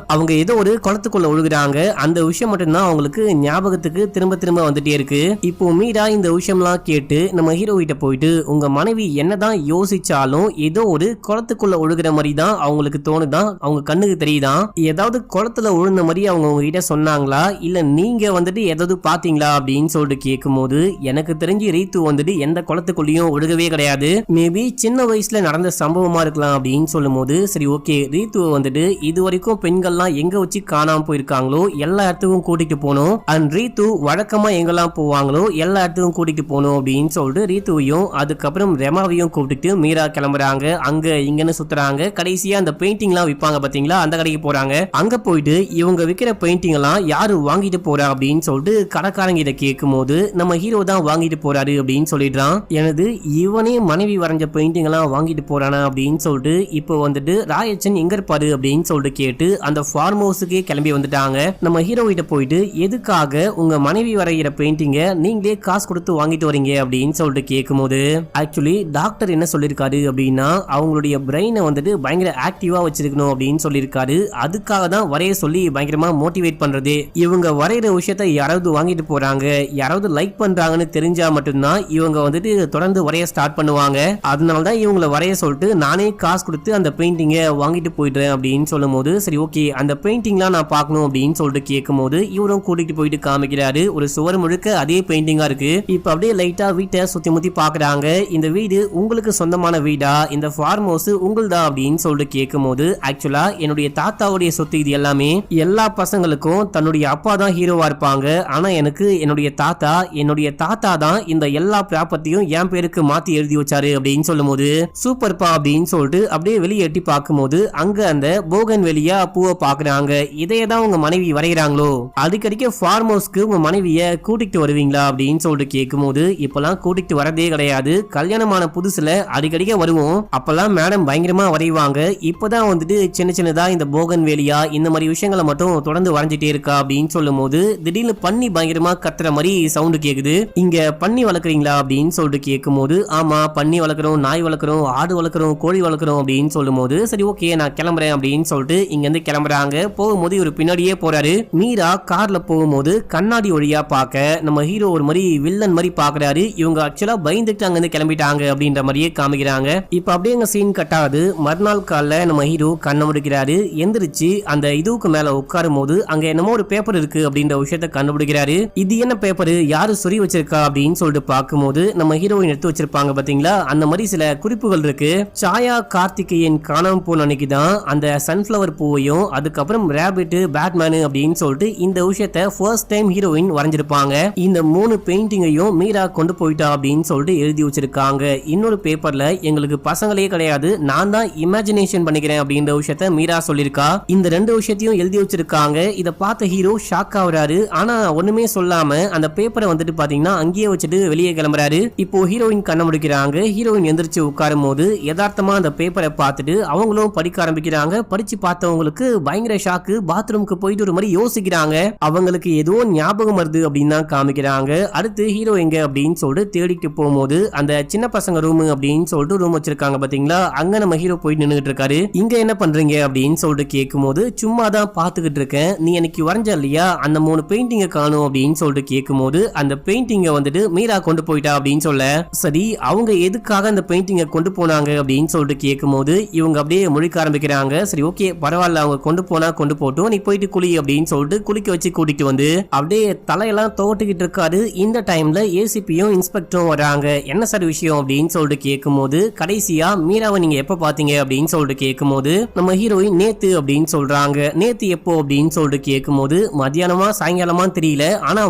அவங்க ஏதோ ஒரு குளத்துக்குள்ள ஒழுகுறாங்க, அந்த விஷயம் மட்டும்தான் அவங்களுக்கு ஞாபகத்துக்கு திரும்ப திரும்ப வந்துட்டே இருக்கு. இப்போ மீரா இந்த விஷயம்லாம் கேட்டு நம்ம ஹீரோ கிட்ட போயிட்டு உங்க மனைவி என்னதான் யோசிச்சாலும் ஏதோ ஒரு குளத்துக்குள்ள ஒழுகுற மாதிரி தான் அவங்களுக்கு தோணுதான், அவங்க கண்ணுக்கு தெரியுதான், ஏதாவது குளத்துல ஒழுந்த மாதிரி அவங்க உங்ககிட்ட சொன்னாங்களா இல்ல நீங்க வந்துட்டு ஏதாவது பாத்தீங்களா விழுந்துட்டீங்களா அப்படின்னு சொல்லிட்டு கேட்கும்போது எனக்கு தெரிஞ்சு ரீத்து வந்துட்டு எந்த குளத்துக்குள்ளேயும் ஒழுகவே கிடையாது, மேபி சின்ன வயசுல நடந்த சம்பவமா இருக்கலாம் அப்படின்னு சொல்லும் போது சரி ஓகே ரீத்துவை வந்துட்டு இது வரைக்கும் பெண்கள்லாம் எங்க வச்சு காணாம போயிருக்காங்களோ எல்லா இடத்துக்கும் கூட்டிட்டு போனோம், அண்ட் ரீத்து வழக்கமா எங்கெல்லாம் போவாங்களோ எல்லா இடத்துக்கும் கூட்டிட்டு போகணும் அப்படின்னு சொல்லிட்டு ரீத்துவையும் அதுக்கப்புறம் ரெமாவையும் கூப்பிட்டு மீரா கிளம்புறாங்க. அங்க இங்கன்னு சுத்துறாங்க. கடைசியா அந்த பெயிண்டிங் எல்லாம் விற்பாங்க பாத்தீங்களா, அந்த கடைக்கு போறாங்க. அங்க போயிட்டு இவங்க விற்கிற பெயிண்டிங் எல்லாம் யாரு வாங்கிட்டு போறா அப்படின்னு சொல்லிட்டு கடைக்காரங்க இதை கேட்கும் போது நம்ம ஹீரோ தான் வாங்கிட்டு போறாரு அப்படின்னு சொல்லிடுறான். எனது இவனே மனைவி வரைஞ்ச பெயிண்டிங் எல்லாம் வாங்கிட்டு போறானா அப்படின்னு சொல்லிட்டு இப்போ வந்துட்டு ராயச்சன் எங்க இருப்பாரு அப்படின்னு சொல்லிட்டு கேட்டு அந்த ஃபார்ம் ஹவுஸுக்கே கிளம்பி வந்துட்டாங்க. நம்ம ஹீரோ கிட்ட போயிட்டு எதுக்காக உங்க மனைவி வரைகிற பெயிண்டிங்க நீங்களே காசு கொடுத்து வாங்கிட்டு வரீங்க அப்படின்னு சொல்லிட்டு கேட்கும் போது ஆக்சுவலி டாக்டர் என்ன சொல்லிருக்காரு அப்படின்னா அவங்களுடைய பிரெயினை வந்துட்டு பயங்கர ஆக்டிவா வச்சிருக்கணும் அப்படின்னு சொல்லியிருக்காரு. அதுக்காக தான் வரைய சொல்லி பயங்கரமா மோட்டிவேட் பண்றது. இவங்க வரைகிற விஷயத்த யாராவது வாங்கிட்டு போறாங்க, யாராவது லைக் பண்றாங்கன்னு தெரிஞ்சா மட்டும்தான் இவங்க வந்துட்டு தொடர்ந்து வரைய ஸ்டார்ட் பண்ணுவாங்க. அதனாலதான் இவங்களை வரைய சொல்லிட்டு நானே காசு கொடுத்து அந்த பெயிண்டிங்கை வாங்கிட்டு போயிடுறேன் அப்படின்னு சொல்லும் போது சரி ஓகே அந்த பெயிண்டிங்லாம் நான் பார்க்கணும் அப்படின்னு சொல்லிட்டு கேட்கும் போது இவரும் கூட்டிட்டு போயிட்டு காமிக்கிறாரு. ஒரு சுவர் முழுக்க அதே பெயிண்டிங்கா இருக்கு. இப்ப அப்படியே லைட்டா வீட்டை சுத்தி முத்தி பாக்குறாங்க. இந்த வீடு உங்களுக்கு சொந்தமான வீடா, இந்த ஃபார்ம் ஹவுஸ் உங்களுதா அப்படின்னு சொல்லிட்டு கேட்கும் போது ஆக்சுவலா என்னுடைய தாத்தாவுடைய சொத்து இது எல்லாமே. எல்லா பசங்களுக்கும் தன்னுடைய அப்பா தான் ஹீரோவா இருப்பாங்க, ஆனா எனக்கு என்னுடைய தாத்தா தான் இந்த எல்லா ப்ராப்பர்ட்டியும் என் பேருக்கு மாத்தி எழுதி வச்சாரு அப்படின்னு சொல்லும் போது சூப்பர்பா அப்படின்னு சொல்லிட்டு அப்படியே வெளியே எட்டி பார்க்கும் போது அங்க அந்த போகன் வெளியா பூவை பாக்குறாங்க. இதையதான் உங்க மனைவி வரைகிறாங்களோ, அடிக்கடிக்க ஃபார்ம் ஹவுஸ்க்கு உங்க மனைவிய கூட்டிட்டு வருவீங்களா அப்படின்னு சொல்லிட்டு கேட்கும் போது இப்பெல்லாம் கூட்டிட்டு வரதே கிடையாது, கல்யாணமான புதுசுல அடிக்கடிக்க வருவோம், அப்பெல்லாம் மேடம் பயங்கரமா வரைவாங்க, இப்பதான் வந்துட்டு சின்ன சின்னதா இந்த போகன் வேலியா இந்த மாதிரி விஷயங்களை மட்டும் தொடர்ந்து வரைஞ்சிட்டே இருக்கா அப்படின்னு சொல்லும் போது திடீர்னு பண்ணி பயங்கரமா கத்துற மாதிரி சவுண்டு கேக்குது. இங்க பண்ணி வளர்க்குறீங்களா அப்படின்னு சொல்லிட்டு கேட்கும் போது ஆமா பண்ணி வளர்க்குறோம், நாய் வளர்க்குறோம், ஆடு வளர்க்குறோம், கோழி வளர்க்குறோம் அப்படின்னு சொல்லும் போது சரி ஓகே நான் கிளம்புறேன் அப்படின்னு சொல்லிட்டு இங்க இருந்து கிளம்புறாங்க. போகும்போது ஒரு பின்னாடியே போறாரு. மீரா கார்ல போகும்போது கண்ணாடி வழியா பார்க்க நம்ம ஹீரோ ஒரு மாதிரி வில்லன் மாதிரி பாக்குறாரு. இவங்க ஆக்சுவலா பயந்துட்டு அங்க இருந்து கிளம்பிட்டாங்க அப்படின்ற மாதிரியே காமிக்கிறாங்க. இப்ப அப்படியே அங்க சீன் கட்டாது. மறுநாள் காலைல நம்ம ஹீரோ கண்ண முடிக்கிறாரு. எந்திரிச்சு அந்த இதுவுக்கு மேல உட்காரும் போது அங்க என்னமோ ஒரு பேப்பர் இருக்கு அப்படின்ற விஷயத்த கண்டுபிடிக்கிறாரு. இது என்ன பேப்பர், யாரு சொறி வச்சிருக்கா அப்படின்னு சொல்லிட்டு பார்க்கும்போது நம்ம ஹீரோயின் எடுத்து வச்சிருப்பாங்க பாத்தீங்களா, அந்த மாதிரி சில குறிப்புகள் இருக்கு. சாயா கார்த்திகேயன் காணாம போன அன்னைக்கு தான் அந்த சன்ஃபிளவர் பூவையும் அதுக்கப்புறம் ரேபிட் பேட்மேன் அப்படின்னு சொல்லிட்டு இந்த விஷயத்த ஃபர்ஸ்ட் டைம் ஹீரோயின் வரைஞ்சிருப்பாங்க. இந்த 3 பெயிண்டிங்கையும் மீரா கொண்டு போயிட்டா அப்படின்னு சொல்லிட்டு எழுதி வச்சிருக்காங்க. இன்னொரு பேப்பர்ல எங்களுக்கு பசங்களே கிடையாது, நான் தான் இமேஜினேஷன் பண்ணிக்கிறேன் அப்படின்ற விஷயத்த மீரா சொல்லிருக்கா. இந்த 2 விஷயத்தையும் எழுதி வச்சிருக்காங்க. இத பார்த்த ஹீரோ ஷாக் ஆகுறாரு. ஆனா ஒண்ணுமே சொல்லாம அந்த பேப்பரை வந்துட்டு பாத்தீங்கன்னா அங்கேயே வச்சுட்டு வெளியே கிளம்புறாரு. இப்போ ஹீரோயின் கண்ண முடிக்கிறாங்க. ஹீரோயின் எந்திரிச்சு உட்காரும் போது யதார்த்தமா அந்த பேப்பரை பார்த்துட்டு அவங்களும் படிக்க ஆரம்பிக்கிறாங்க. படிச்சு பார்த்தவங்களுக்கு பயங்கர ஷாக்கு. பாத்ரூமுக்கு போயிட்டு ஒரு மாதிரி யோசிக்கிறாங்க. அவங்களுக்கு ஏதோ ஞாபகம் வருது அப்படின்னு தான் காமிக்கிறாங்க. அடுத்து ஹீரோ எங்க அப்படின்னு சொல்லிட்டு தேடிட்டு போகும்போது அந்த சின்ன பசங்க ரூம் அப்படின்னு சொல்லிட்டு ரூம் வச்சிருக்காங்க பாத்தீங்களா, அங்க நம்ம ஹீரோ போயிட்டு நின்னுட்டு இருக்காரு. இங்க என்ன பண்றீங்க அப்படின்னு சொல்லிட்டு கேட்கும் போது சும்மா தான் பாத்துக்கிட்டு இருக்கேன், நீ எனக்கு வரைஞ்ச இல்லையா அந்த 3 பெயிண்டிங்க காணும் அப்படின்னு சொல்லிட்டு கேட்கும் போது அந்த பெயிண்டிங்க வந்துட்டு மீரா கொண்டு போயிட்டா அப்படின்னு சொல்ல சரி அவங்க எதுக்காக அந்த பெயிண்டிங்க கொண்டு போனாங்க அப்படின்னு சொல்லிட்டு கேட்கும் போது இவங்க அப்படியே முழிக்க ஆரம்பிக்கிறாங்க. சரி ஓகே பரவாயில்ல அவங்க கொண்டு போனா கொண்டு போட்டும், நீ போயிட்டு குளி அப்படின்னு சொல்லிட்டு குளிக்க வச்சு கூட்டிட்டு வந்து அப்படியே தலையெல்லாம் துவட்டிக்கிட்டு இருக்காரு. இந்த டைம்ல ஏசிபியும் இன்ஸ்பெக்டரும் வராங்க. என்ன சார் விஷயம் அப்படின்னு சொல்லிட்டு கேட்கும் போது கடைசியா மீராவை நீங்க எப்ப பாத்தீங்க அப்படின்னு சொல்லிட்டு கேட்கும் போது நம்ம ஹீரோயின் நேத்து அப்படின்னு சொல்றாங்க. நேத்து எப்போ அப்படின்னு சொல்லிட்டு கேட்கும் போது மத்தியானமா சாயங்காலமா தெரியல, ஆனா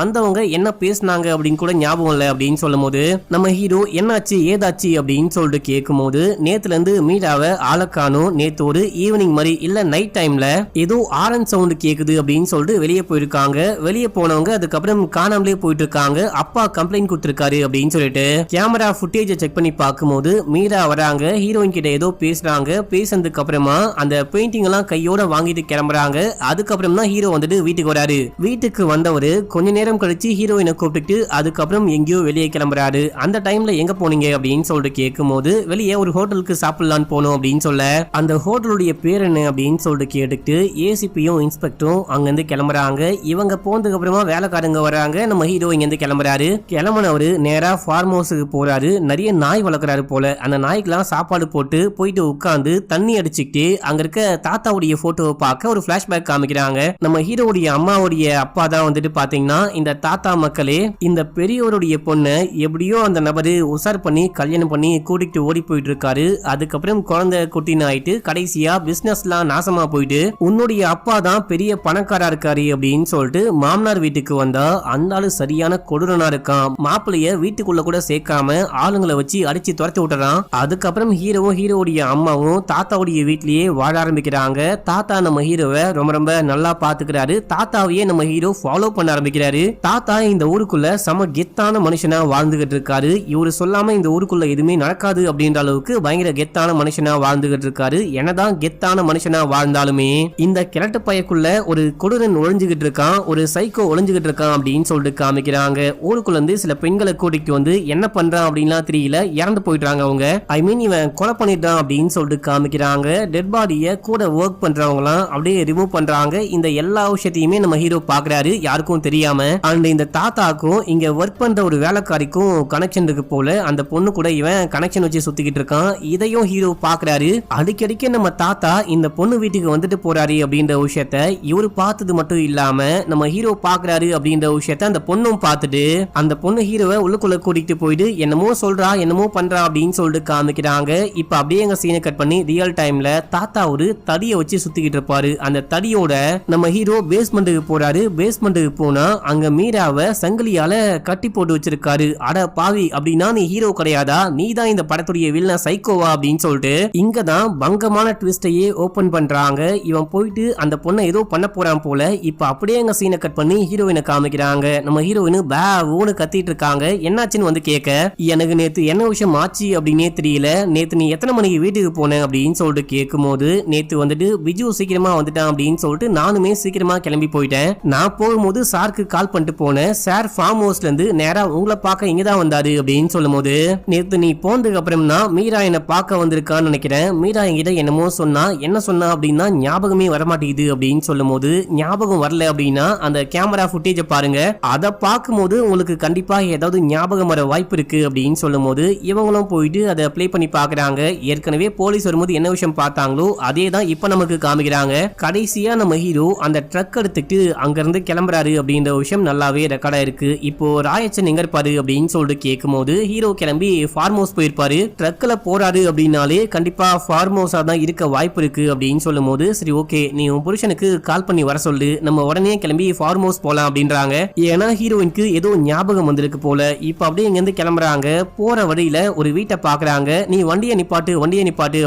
வந்தவங்க என்ன பேசினாங்க அப்படின்னு கூட ஞாபகம் இல்ல அப்படின்னு சொல்லும் போது நம்ம ஹீரோ என்னாச்சு ஏதாச்சு அப்படின்னு சொல்லிட்டு கேட்கும் போது நேத்துல இருந்து மீராவை ஆளக்கானும், நேத்து ஒரு ஈவினிங் மாதிரி இல்ல நைட் டைம்ல ஏதோ ஆரன் சவுண்ட் கேக்குது அப்படின்னு சொல்லிட்டு வெளியே போயிருக்காங்க. வெளியே போனவங்க அதுக்கப்புறம் காணாமலே போயிட்டு இருக்காங்க. அப்பா கம்ப்ளைண்ட் கொடுத்திருக்காரு அப்படின்னு சொல்லிட்டு கேமரா ஃபுட்டேஜை செக் பண்ணி பார்க்கும்போது மீரா வராங்க. ஹீரோயின் கிட்ட ஏதோ பேசுறாங்க. பேசினதுக்கு அப்புறமா அந்த பெயிண்டிங் எல்லாம் கையோட வாங்கிட்டு கிளம்புறாங்க. அதுக்கப்புறம் தான் ஹீரோ வந்துட்டு வீட்டுக்கு வராரு. வீட்டுக்கு வந்தவரு கொஞ்ச நேரம் கழிச்சு ஹீரோயினை கூப்பிட்டு அதுக்கப்புறம் எங்கேயோ வெளியே கிளம்புறாரு. அந்த டைம்ல எங்க போனீங்க அப்படின்னு சொல்லிட்டு கேட்கும் போது வெளியே ஒரு ஹோட்டலுக்கு சாப்பிடலான்னு போனோம் அப்படின்னு சொல்ல அந்த ஹோட்டலுடைய பேர் என்ன அப்படின்னு சொல்லிட்டு கேட்டுட்டு ஏசிபியும் இன்ஸ்பெக்டரும் அங்க இருந்து கிளம்புறாங்க. இவங்க போனதுக்கு அப்புறமா வேலைக்காரங்க வராங்க. நம்ம ஹீரோ இங்க இருந்து கிளம்புறாரு. கிளம்புனவரு நேரா ஃபார்ம் ஹவுஸுக்கு போறாரு. நிறைய நாய் வளர்க்குறாரு போல. அந்த நாய்க்கெல்லாம் சாப்பாடு போயிட்டு உட்கார்ந்து தண்ணி அடிச்சுக்கிட்டு அங்க இருக்க தாத்தாவுடைய போட்டோவை பார்க்க ஒரு பிளாஷ்பேக் காமிக்கிறாங்க. நம்ம ஹீரோவுடைய அம்மாவுடைய அப்பா தான் வந்துட்டு பாத்தீங்கன்னா இந்த தாத்தா மக்களே இந்த பெரியவருடைய பொண்ணை எப்படியோ அந்த நபரு உசார் பண்ணி கல்யாணம் பண்ணி கூட்டிட்டு ஓடி போயிட்டு இருக்காரு. அதுக்கப்புறம் குழந்தை குட்டின்னு ஆயிட்டு கடைசியா பிசினஸ்லாம் நாசமா போயிட்டு உன்னுடைய அப்பா தான் பெரிய பணக்காரா இருக்காரு அப்படின்னு சொல்லிட்டு மாமனார் வீட்டுக்கு வந்தா அந்த ஆளு சரியான கொடூரனா இருக்கான். மாப்பிளைய வீட்டுக்குள்ள கூட சேர்க்காம ஆளுங்களை வச்சு அடிச்சு துரத்தி விட்டுறான். அதுக்கப்புறம் ஹீரோவும் ஹீரோவுடைய அம்மாவும் தாத்தாவுடைய வீட்லயே வாழ ஆரம்பிக்கிறாங்க. தாத்தா நம்ம ஹீரோவை ரொம்ப ரொம்ப நல்லா பாத்துக்கிறாரு. தாத்தாவையே நம்ம ஹீரோ ஃபாலோ பண்ண ஆரம்பிக்கிறாரு. தாத்தா இந்த ஊருக்குள்ள சம கெத்தான மனுஷனா வாழ்ந்துகிட்டு இருக்காரு. இவரு சொல்லாம இந்த ஊருக்குள்ள எதுவுமே நடக்காது அப்படின்ற அளவுக்கு பயங்கர கெத்தான மனுஷனா வாழ்ந்துகிட்டு இருக்காரு. என்னதான் கெத்தான மனுஷனா வாழ்ந்தாலுமே இந்த கிழட்டு பையக்குள்ள ஒரு கொடூரன் ஒளிஞ்சுகிட்டு இருக்கான், ஒரு சைக்கோ ஒளிஞ்சுகிட்டு இருக்கான் அப்படின்னு சொல்லிட்டு காமிக்கிறாங்க. ஊருக்குள்ள இருந்து சில பெண்களை கூட்டிட்டு வந்து என்ன பண்றான் அப்படின்லாம் தெரியல, இறந்து போயிட்டாங்க அவங்க. ஐ மீன் இவன் கொலை பண்ணிட்டான் அப்படின்னு சொல்லிட்டு காமிக்கிறாங்க. டெட் பாடிய கூட ஒர்க் பண்றவங்களாம் அப்படியே ரிமூவ் பண்றாங்க. இந்த எல்லா விஷயத்தையுமே நம்ம ஹீரோ பாக்குறாரு யாருக்கும் தெரியாம. அண்ட் இந்த தாத்தாக்கும் இங்க ஒர்க் பண்ற ஒரு வேலைக்காரிக்கும் கனெக்ஷன் இருக்கு போல. அந்த பொண்ணு கூட இவன் கனெக்ஷன் வச்சு சுத்திக்கிட்டு இருக்கான். இதையும் ஹீரோ பாக்குறாரு. அடிக்கடிக்க நம்ம தாத்தா இந்த பொண்ணு வீட்டுக்கு வந்துட்டு போறாரு அப்படின்ற விஷயத்த இவரு பார்த்தது மட்டும் இல்லாம நம்ம ஹீரோ பாக்குறாரு அப்படின்ற விஷயத்த அந்த பொண்ணும் பார்த்துட்டு அந்த பொண்ணு ஹீரோவை உள்ளுக்குள்ள கூட்டிட்டு போயிட்டு என்னமோ சொல்றா என்னமோ பண்றா அப்படின்னு சொல்லிட்டு காமிக்கிறாங்க. இப்ப அப்படியே எங்க சீனை கட் பண்ணி ரியல் டைம்ல தாத்தா ஒரு தடியை வச்சு சுத்திக்கிட்டு இருப்பாரு. அந்த தடியோட நம்ம ஹீரோ பேஸ்மெண்ட்டுக்கு போறாரு. பேஸ்மெண்ட்டுக்கு போனா அங்க மீராவை சங்கிலியால கட்டி போட்டு வச்சிருக்காரு. அட பாவி, அப்படின்னா நீ ஹீரோ கிடையாதா, நீ தான் இந்த படத்துடைய வில்லன் சைக்கோவா அப்படின்னு சொல்லிட்டு இங்கதான் பங்கமான ட்விஸ்டையே ஓபன் பண்றாங்க. இவன் போயிட்டு அந்த பொண்ணை ஏதோ பண்ண போறான் போல. இப்ப அப்படியே எங்க சீனை கட் பண்ணி ஹீரோயினை காமிக்கிறாங்க. நம்ம ஹீரோயின் பேன்னு கத்திட்டு இருக்காங்க. என்னாச்சுன்னு வந்து கேட்க, எனக்கு நேத்து என்ன விஷயம் ஆச்சு அப்படின்னே தெரியல, நேத்து நீ எத்தனை மணிக்கு வீட்டுக்கு போன அப்படின்னு சொல்லிட்டு கேட்கும் போது, நேத்து வந்துட்டு பிஜு சீக்கிரமா வந்துட்டான் அப்படின்னு சொல்லிட்டு நானுமே சீக்கிரமா கிளம்பி போயிட்டேன். நான் போகும்போது சாருக்கு கால் பண்ணிட்டு போனேன். சார் ஃபார்ம் ஹவுஸ்ல இருந்து நேரா உங்களை பார்க்க இங்கதான் வந்தாரு அப்படின்னு சொல்லும் போது, நேத்து நீ போனதுக்கு அப்புறம் தான் மீரா என்ன பார்க்க வந்திருக்கான்னு நினைக்கிறேன். மீரா என்கிட்ட என்னமோ சொன்னா, என்ன சொன்னா அப்படின்னா ஞாபகமே வரமாட்டேங்குது அப்படின்னு சொல்லும் போது, ஞாபகம் வரல அப்படின்னா அந்த கேமரா ஃபுட்டேஜ பாருங்க, அதை பார்க்கும்போது உங்களுக்கு கண்டிப்பா ஏதாவது ஞாபகம் வர வாய்ப்பு இருக்கு அப்படின்னு சொல்லும் போது இவங்களும் போயிட்டு அதை ப்ளே பண்ணி பாக்குறாங்க. ஏற்கனவே போலீஸ் வரும்போது என்ன விஷயம் பார்த்தாங்களோ அதே தான் இப்ப நமக்கு காமிக்கிறாங்க. கடைசியா நம்ம ஹீரோ அந்த ட்ரக் எடுத்துட்டு அங்க இருந்து கிளம்புறாரு அப்படின்ற விஷயம் நல்லாவே ரெக்கார்டா இருக்கு. இப்போ ராயச்சன் எங்க இருப்பாரு அப்படின்னு சொல்லிட்டு கேட்கும் போது ஹீரோ கிளம்பி ஃபார்ம் ஹவுஸ் போயிருப்பாரு. ட்ரக்ல போறாரு அப்படின்னாலே கண்டிப்பா ஃபார்ம் ஹவுஸா தான் இருக்க வாய்ப்பு இருக்கு அப்படின்னு சொல்லும் போது, சரி ஓகே நீ உன் புருஷனுக்கு கால் பண்ணி வர சொல்லு, நம்ம உடனே கிளம்பி ஃபார்ம் ஹவுஸ் போலாம் அப்படின்றாங்க. ஏன்னா ஹீரோயினுக்கு ஏதோ ஞாபகம் வந்திருக்கு போல. இப்ப அப்படியே இங்க இருந்து கிளம்புறாங்க. போற வழியில ஒரு வீட்டை பாக்குறாங்க. நீ வண்டியை நிப்பாட்டு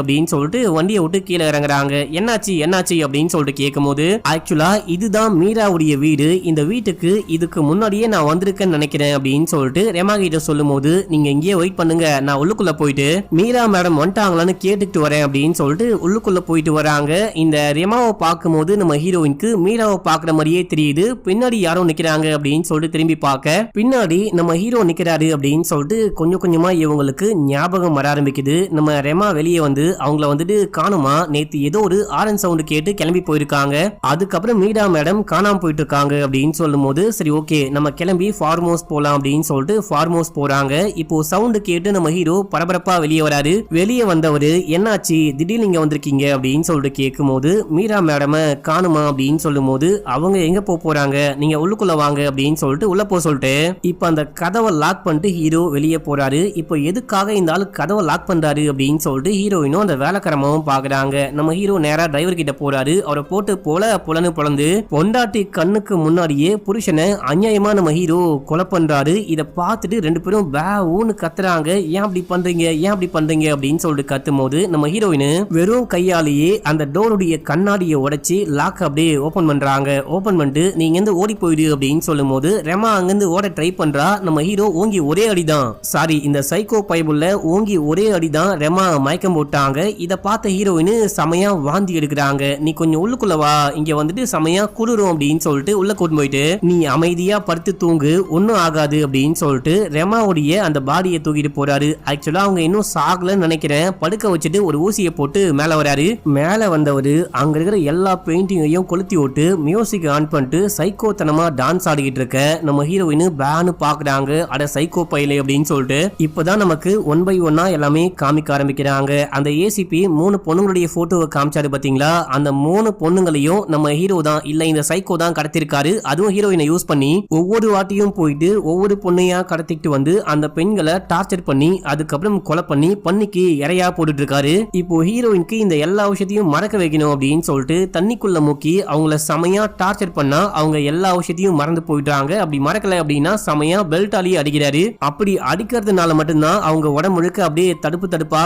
அப்படின்னு சொல்லிட்டு வண்டியை விட்டு கீழே இறங்குறாங்க. என்னாச்சு என்னாச்சு அப்படின்னு சொல்லிட்டு கேட்கும் போது, ஆக்சுவலா இதுதான் மீராவுடைய வீடு, இந்த வீட்டுக்கு இதுக்கு முன்னாடியே நான் வந்திருக்கேன்னு நினைக்கிறேன் அப்படின்னு சொல்லிட்டு ரெமா கிட்ட சொல்லும் போது, நீங்க இங்கேயே வெயிட் பண்ணுங்க, நான் உள்ளுக்குள்ள போயிட்டு மீரா மேடம் வந்துட்டாங்களான்னு கேட்டுட்டு வரேன் அப்படின்னு சொல்லிட்டு உள்ளுக்குள்ள போயிட்டு வராங்க. இந்த ரெமாவை பார்க்கும் போது நம்ம ஹீரோயினுக்கு மீராவை பாக்குற மாதிரியே தெரியுது. பின்னாடி யாரோ நிக்கிறாங்க அப்படின்னு சொல்லிட்டு திரும்பி பார்க்க, பின்னாடி நம்ம ஹீரோ நிக்கிறாரு அப்படின்னு சொல்லிட்டு கொஞ்சம் கொஞ்சமா இவங்களுக்கு ஞாபகம் வர ஆரம்பிக்குது. நம்ம ரெமா வெளியே வந்து அவங்கள வந்துட்டு காணுமா, நேத்து ஏதோ ஒரு ஆரன் சவுண்ட் கேட்டு கிளம்பி போயிருக்காங்க, அதுக்கப்புறம் மீரா மேடம் காணாம போயிட்டு இருக்காங்க அப்படின்னு சொல்லும் போது, சரி ஓகே நம்ம கிளம்பி ஃபார்ம் ஹவுஸ் போலாம் அப்படின்னு சொல்லிட்டு ஃபார்ம் ஹவுஸ் போறாங்க. இப்போ சவுண்ட் கேட்டு நம்ம ஹீரோ பரபரப்பா வெளியே வராரு. வெளியே வந்தவரு, என்னாச்சு திடீர்னு இங்க வந்திருக்கீங்க அப்படின்னு சொல்லிட்டு கேட்கும் போது, மீரா மேடம காணுமா அப்படின்னு சொல்லும் போது, அவங்க எங்க போறாங்க, நீங்க உள்ளுக்குள்ள வாங்க அப்படின்னு சொல்லிட்டு உள்ள போ சொல்லிட்டு இப்ப அந்த கதவை லாக் பண்ணிட்டு ஹீரோ வெளியே போறாரு. இப்போ எதுக்காக இந்த ஆளு கதவை லாக் பண்றாரு அப்படின்னு சொல்லிட்டு ஹீரோயினும் அந்த வேலைக்காரமாவும் பாக்குறாங்க. நம்ம ஹீரோ நேரா டிரைவர் கிட்ட போறாரு. அவரை போட்டு புலன்னு பொழந்து பொண்டாட்டி கண்ணுக்கு முன்னாடியே புருஷனை அநியாயமா நம்ம ஹீரோ கொலை பண்றாரு. இத பார்த்துட்டு ரெண்டு பேரும் ஊன்னு கத்துறாங்க. ஏன் அப்படி பண்றீங்க அப்படின்னு சொல்லிட்டு கத்தும் போது நம்ம ஹீரோயின் வெறும் கையாலேயே அந்த டோருடைய கண்ணாடியை உடைச்சு லாக் அப்படியே ஓபன் பண்றாங்க. ஓபன் பண்ணிட்டு நீங்க இருந்து ஓடி போயிடு அப்படின்னு சொல்லும் போது ரெமா அங்கிருந்து ஓட ட்ரை பண்றா. நம்ம ஹீரோ ஓங்கி ஒரே அடிதான், சாரி இந்த சைக்கோ பைபுள்ள ஓங்கி ஒரே அடிதான் ரெமா மயக்கம் போட்டாங்க. இத பார்த்த ஹீரோயின் செமையா வாந்தி எடுக்கிறாங்க. நீ கொஞ்சம் உள்ளுக்குள்ள வா, இங்க வந்துட்டு செமையா குளிரும் அப்படின்னு சொல்லிட்டு உள்ள கூட்டு போயிட்டு நீ அமைதியா படுத்து தூங்கு, ஒன்னும் ஆகாது அப்படின்னு சொல்லிட்டு ரெமாவுடைய அந்த பாடியை தூக்கிட்டு போறாரு. ஆக்சுவலா அவங்க இன்னும் சாகலன்னு நினைக்கிறேன். படுக்க வச்சுட்டு ஒரு ஊசியை போட்டு மேல வராரு. மேல வந்தவரு அங்க இருக்கிற எல்லா பெயிண்டிங்கையும் கொளுத்தி விட்டு மியூசிக் ஆன் பண்ணிட்டு சைக்கோத்தனமா டான்ஸ் ஆடிக்கிட்டு இருக்க நம்ம ஹீரோயின் பேனு பாக்குறாங்க. அட சைக்கோ பைலே அப்படின்னு சொல்லிட்டு இப்பதான் நமக்கு ஒன் பை ஒன்னா எல்லாமே காமிக்க ஆரம்பிக்கிறாங்க. அந்த ஏசிபி 3 பொண்ணுங்களுடைய போட்டோவை காமிச்சாரு பாத்தீங்களா, அந்த 3 பொண்ணுங்களையும் நம்ம ஹீரோ தான் இல்ல இந்த சைக்கோ தான் கடத்திருக்காரு. அதுவும் ஹீரோயினை யூஸ் பண்ணி ஒவ்வொரு வாட்டியும் போயிட்டு ஒவ்வொரு பொண்ணையா கடத்திட்டு வந்து அந்த பெண்களை டார்ச்சர் பண்ணி அதுக்கப்புறம் கொலை பண்ணி பண்ணிக்கு இறையா போட்டுட்டு இருக்காரு. இப்போ ஹீரோயினுக்கு இந்த எல்லா விஷயத்தையும் மறக்க வைக்கணும் அப்படின்னு சொல்லிட்டு தண்ணிக்குள்ள முக்கி அவங்கள செமையா டார்ச்சர் பண்ணா அவங்க எல்லா விஷயத்தையும் மறந்து போயிட்டாங்க. அப்படி மறக்கல அப்படின்னா செமையா பெல்ட்டாலேயே அடிக்கிறாரு. அப்படி அடிக்கிறதுனால மட்டும்தான் அவங்க உடம்பு முழுக்க அப்படியே தடுப்பா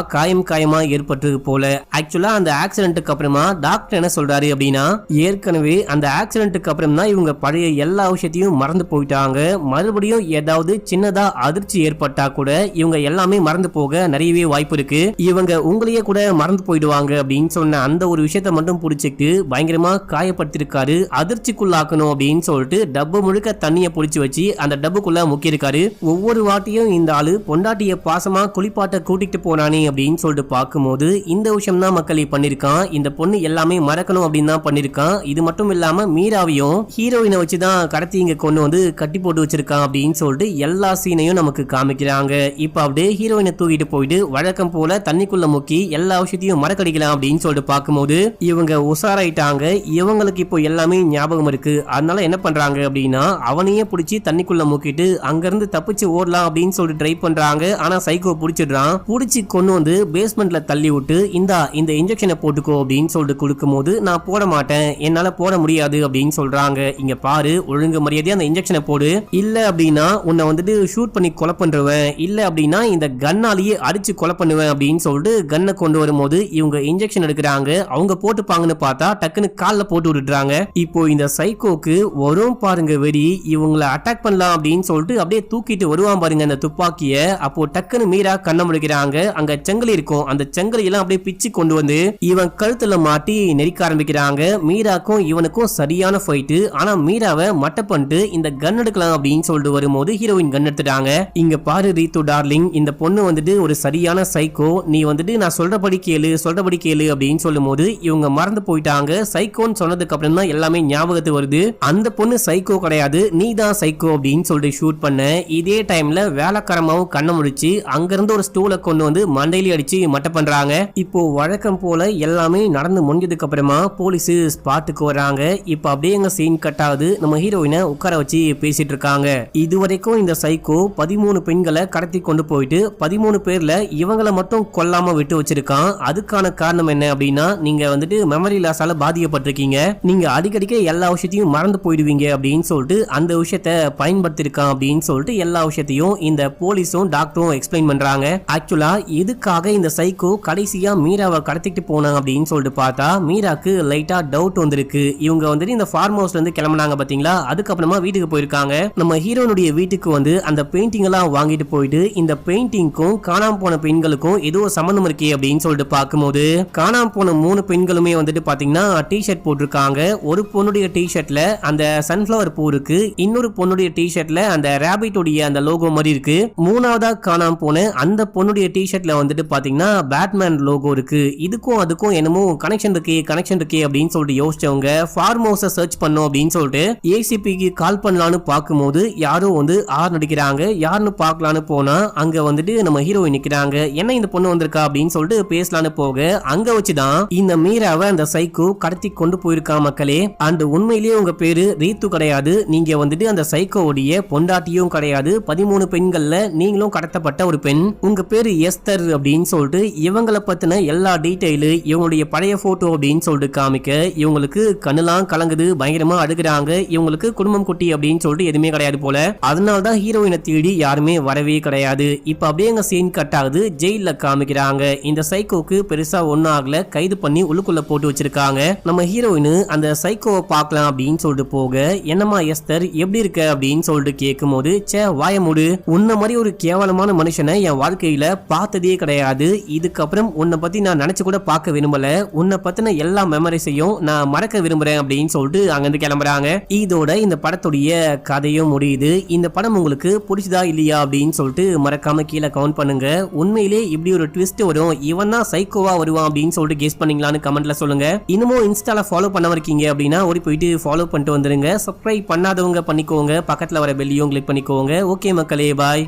காயமா ஏற்பட்டது போல. ஆக்சுவலா அந்த ஆக்சிடென்ட்டுக்கு அப்புறமா டாக்டர் என்ன சொல்றாரு அப்படின்னா, ஏற்கனவே அந்த ஆக்சிடென்ட்டுக்கு அப்புறம் தான் இவங்க பழைய எல்லா விஷயத்தையும் மறந்து போயிட்டாங்க. மறுபடியும் ஏதாவது சின்னதா அதிர்ச்சி ஏற்பட்டா கூட இவங்க எல்லாமே மறந்து போக நிறையவே வாய்ப்பு இருக்கு. இவங்க உங்களையே கூட மறந்து போயிடுவாங்க அப்படின்னு சொன்ன அந்த ஒரு விஷயத்த மட்டும் புடிச்சிட்டு பயங்கரமா காயப்படுத்திருக்காரு. அதிர்ச்சிக்குள்ளாக்கணும் அப்படின்னு சொல்லிட்டு டப்பு முழுக்க தண்ணியை புடிச்சு வச்சு அந்த டப்புக்குள்ள முக்கியிருக்காரு. ஒவ்வொரு வாட்டியும் இந்த ஆளு பொண்டாட்டிய பாசமா குளிப்பாட்ட கூட்டிட்டு போனானே அப்படின்னு சொல்லிட்டு பார்க்கும்போது இந்த விஷயம் தான் மக்களை பண்ணிருக்கான். இந்த பொண்ணு எல்லாமே மறக்கணும் அப்படின்னு தான் பண்ணிருக்கான். இது மட்டும் இல்லாம மீராவையும் ஹீரோயினை வச்சுதான் கடத்தி இங்க கொண்டு வந்து கட்டி போட்டு வச்சிருக்கான் அப்படின்னு சொல்லிட்டு எல்லா சீனையும் நமக்கு காமிக்கிறாங்க. இப்ப அப்படியே ஹீரோயினை தூக்கிட்டு போயிட்டு வழக்கம் போல தண்ணிக்குள்ள முக்கி எல்லா விஷயத்தையும் மறக்கடிக்கலாம் அப்படின்னு சொல்லிட்டு பார்க்கும்போது இவங்க உசாராயிட்டாங்க. இவங்களுக்கு இப்போ எல்லாமே ஞாபகம் இருக்கு. அதனால என்ன பண்றாங்க அப்படின்னா அவனையே பிடிச்சி தண்ணிக்குள்ள முக்கிட்டு அங்கிருந்து தப்பிச்சு ஓடலாம் அப்படின்னு சொல்லிட்டு ட்ரை பண்றாங்க. ஆனா சைக்கோ பிடிச்சிடுறான். பிடிச்சி கொண்டு வந்து பேஸ்மெண்ட்ல தள்ளி விட்டு இந்த இன்ஜெக்ஷனை போட்டுக்கோ அப்படின்னு சொல்லிட்டு கொடுக்கும் போது நான் போட மாட்டேன், என்னால போட முடியாது அப்படின்னு சொல்றாங்க. இங்க பாரு, ஒழுங்கு மரியாதையா அந்த இன்ஜெக்ஷனை போடு, இல்ல அப்படின்னா உன்னை வந்துட்டு ஷூட் பண்ணி கொலை பண்றவன், இல்ல அப்படின்னா இந்த கன்னாலேயே அடிச்சு கொலை பண்ணுவேன் அப்படின்னு சொல்லிட்டு கன்னை கொண்டு வரும்போது இவங்க இன்ஜெக்ஷன் எடுக்கிறாங்க. அவங்க போட்டுப்பாங்கன்னு பார்த்தா டக்குன்னு கால்ல போட்டு விட்டுறாங்க. இப்போ இந்த சைக்கோக்கு வரும் பாருங்க வெறி, இவங்களை அட்டாக் பண்ணலாம் அப்படின்னு சொல்லிட்டு அப்படியே தூக்கிட்டு வருவான் பாருங்க அந்த துப்பாக்கிய. அப்போ டக்குன்னு மீரா கண்ணை முடிக்கிறாங்க. அங்க செங்கலி இருக்கும், அந்த செங்கலி எல்லாம் அப்படியே பிச்சு கொண்டு வந்து இவன் கழுத்துல மாட்டி நெரிக்க ஆரம்பிக்கிறாங்க. மீராக்கும் இவனுக்கும் சரியான ஃபைட்டு. ஆனா மீராவை மட்ட பண்ணிட்டு இந்த கன் எடுக்கலாம் அப்படின்னு சொல்லிட்டு வரும்போது ஹீரோயின் கன் எடுத்துட்டாங்க. இங்க பாரு ரீத்து டார்லிங், இந்த பொண்ணு வந்துட்டு ஒரு சரியான சைக்கோ, நீ வந்துட்டு நான் சொல்றபடி கேளு அப்படின்னு சொல்லும் போது இவங்க மறந்து போயிட்டாங்க. சைக்கோன்னு சொன்னதுக்கு அப்புறம் தான் எல்லாமே ஞாபகத்து வருது. அந்த பொண்ணு சைக்கோ கிடையாது, நீ தான் சைக்கோ அப்படின்னு சொல்லிட்டு ஷூட் பண்ண. இதே டைம்ல வேலைக்காரமாவும் கண்ணை முடிச்சு அங்கிருந்து ஒரு ஸ்டூலை கொண்டு வந்து மண்டையில அடிச்சு மட்ட பண்றாங்க. இப்போ வழக்கம் போல எல்லாமே நடந்து முடிஞ்சதுக்கு அப்புறமா போலீஸ் ஸ்பாட்டுக்கு வராங்க. இப்போ அப்படியே எங்க சீன் கட் ஆகுது. நம்ம ஹீரோயினை உட்கார வச்சு பேசிட்டு இருக்காங்க. இதுவரைக்கும் இந்த சைக்கோ 13 பெண்களை கடத்தி கொண்டு போயிட்டு 13 பேர்ல இவங்களை மட்டும் கொல்லாம விட்டு வச்சிருக்கான். அதுக்கான காரணம் என்ன அப்படின்னா, நீங்க வந்துட்டு மெமரி லாஸால பாதிக்கப்பட்டிருக்கீங்க, நீங்க அடிக்கடிக்க எல்லா விஷயத்தையும் மறந்து போயிடுவீங்க அப்படின்னு சொல்லிட்டு அந்த விஷயத்த பயன்படுத்திருக்கான் அப்படின்னு சொல்லிட்டு எல்லா விஷயத்தையும் இந்த போலீஸும் டாக்டரும் எக்ஸ்பிளைன் பண்றாங்க. ஆக்சுவலா எதுக்காக இந்த சைக்கோ கடைசியா மீராவை கடத்திட்டு போனாங்க அப்படின்னு சொல்லிட்டு பார்த்தா மீராக்கு லைட்டா டவுட் வந்திருக்கு. இவங்க வந்துட்டு இந்த ஃபார்ம் ஹவுஸ்ல இருந்து கிளம்பினாங்க பாத்தீங்களா, அதுக்கப்புறமா வீட்டுக்கு போயிருக்காங்க. நம்ம ஹீரோனுடைய வீட்டுக்கு வந்து அந்த பெயிண்டிங் எல்லாம் வாங்கிட்டு போயிட்டு இந்த பெயிண்டிங்க்கும் காணாம போன பெண்களுக்கும் ஏதோ சம்பந்தம் இருக்கே அப்படின்னு சொல்லிட்டு பார்க்கும்போது காணாம போன 3 பெண்களுமே வந்துட்டு பாத்தீங்கன்னா டி-ஷர்ட் போட்டிருக்காங்க. ஒரு பொண்ணுடைய டி-ஷர்ட்ல அந்த சன்ஃபிளவர் பூ இருக்கு, இன்னொரு பொண்ணுடைய டி-ஷர்ட்ல அந்த ரேபிட்டோடைய அந்த லோகோ மாதிரி இருக்கு, மூணாவதா காணாம போன அந்த பொண்ணுடைய டி-ஷர்ட்ல வந்துட்டு பாத்தீங்கன்னா பேட்மேன் லோகோ இருக்கு. இதுக்கும் அதுக்கும் என்னமோ கனெக்ஷன் இருக்கே அப்படின்னு சொல்லிட்டு யோசிச்சவங்க ஃபார்ம் ஹவுஸை சர்ச் பண்ணோம் அப்படின்னு சொல்லிட்டு ஏசிபிக்கு கால் பண்ணலான்னு பார்க்கும்போது யாரோ வந்து ஆர் நடிக்கிறாங்க. யாருன்னு பார்க்கலான்னு போனா அங்க வந்துட்டு நம்ம ஹீரோயின் நிக்கிறாங்க. என்ன இந்த பொண்ணு வந்திருக்கா அப்படின்னு சொல்லிட்டு பேசலான்னு போக அங்க வச்சுதான் இந்த மீராவை அந்த சைக்கோ கடத்தி கொண்டு போயிருக்கா மக்களே. அண்ட் உண்மையிலேயே உங்க பேரு ரீத்து கிடையாது, நீங்க வந்துட்டு அந்த சைக்கோவுடைய பொண்டாட்டியும் கிடையாது, 13 பெண்கள்ல நீங்களும் கடத்தப்பட்ட ஒரு பெண், உங்க பேரு எஸ்தர் அப்படின்னு சொல்லிட்டு இவங்களை பத்தின எல்லா டீடைலு இவங்களுடைய பழைய போட்டோ அப்படின்னு சொல்லிட்டு காமிக்க இவங்களுக்கு கண்ணுலாம் கலங்குது, பயங்கரமா அழுகுறாங்க. இவங்களுக்கு குடும்பம் குட்டி அப்படின்னு சொல்லிட்டு எதுவுமே கிடையாது போல. அதனாலதான் ஹீரோயினை தேடி யாருமே வரவே கிடையாது. இப்ப அப்படியே எங்க சீன் கட் ஆகுது. ஜெயில காமிக்கிறாங்க. இந்த சைக்கோக்கு பெருசா ஒன்னும் ஆகல, கைது பண்ணி உள்ளுக்குள்ள போட்டு வச்சிருக்காங்க. நம்ம ஹீரோயின் அந்த சைக்கோவை பார்க்கலாம் அப்படின்னு சொல்லிட்டு போக என்னமா எஸ்தர் எப்படி இருக்க அப்படின்னு சொல்லிட்டு கேட்கும் போது, சே வாய மூடு, உன்ன மாதிரி ஒரு கேவலமான மனுஷனை என் வாழ்க்கையில பார்த்ததே கிடையாது, இதுக்கப்புறம் உன்னை பத்தி நான் நினைச்சு கூட பார்க்க விரும்பல, உன்னை பத்தின எல்லா மெமரிஸையும் நான் மறக்க விரும்புறேன் அப்படின்னு சொல்லிட்டு அங்கிருந்து கிளம்புறாங்க. இதோட இந்த படத்துடைய கதையும் முடியுது. இந்த படம் உங்களுக்கு பிடிச்சதா இல்லையா அப்படின்னு சொல்லிட்டு மறக்காம கீழே கமெண்ட் பண்ணுங்க. உண்மையிலே இப்படி ஒரு ட்விஸ்ட் வரும், இவன் தான் சைக்கோவா வருவான் அப்படின்னு சொல்லிட்டு கெஸ் பண்ணீங்களான்னு கமெண்ட்ல சொல்லுங்க. இன்னமும் இன்ஸ்டால ஃபாலோ பண்ண இருக்கீங்க அப்படின்னா ஓடி போயிட்டு ஃபாலோ பண்ணிட்டு வந்துருங்க. சப்ஸ்கிரைப் பண்ணாதவங்க பண்ணிக்கோங்க, பக்கத்துல வர பெல்லையும் கிளிக் பண்ணிக்கோங்க. ஓகே மக்களே, பாய்.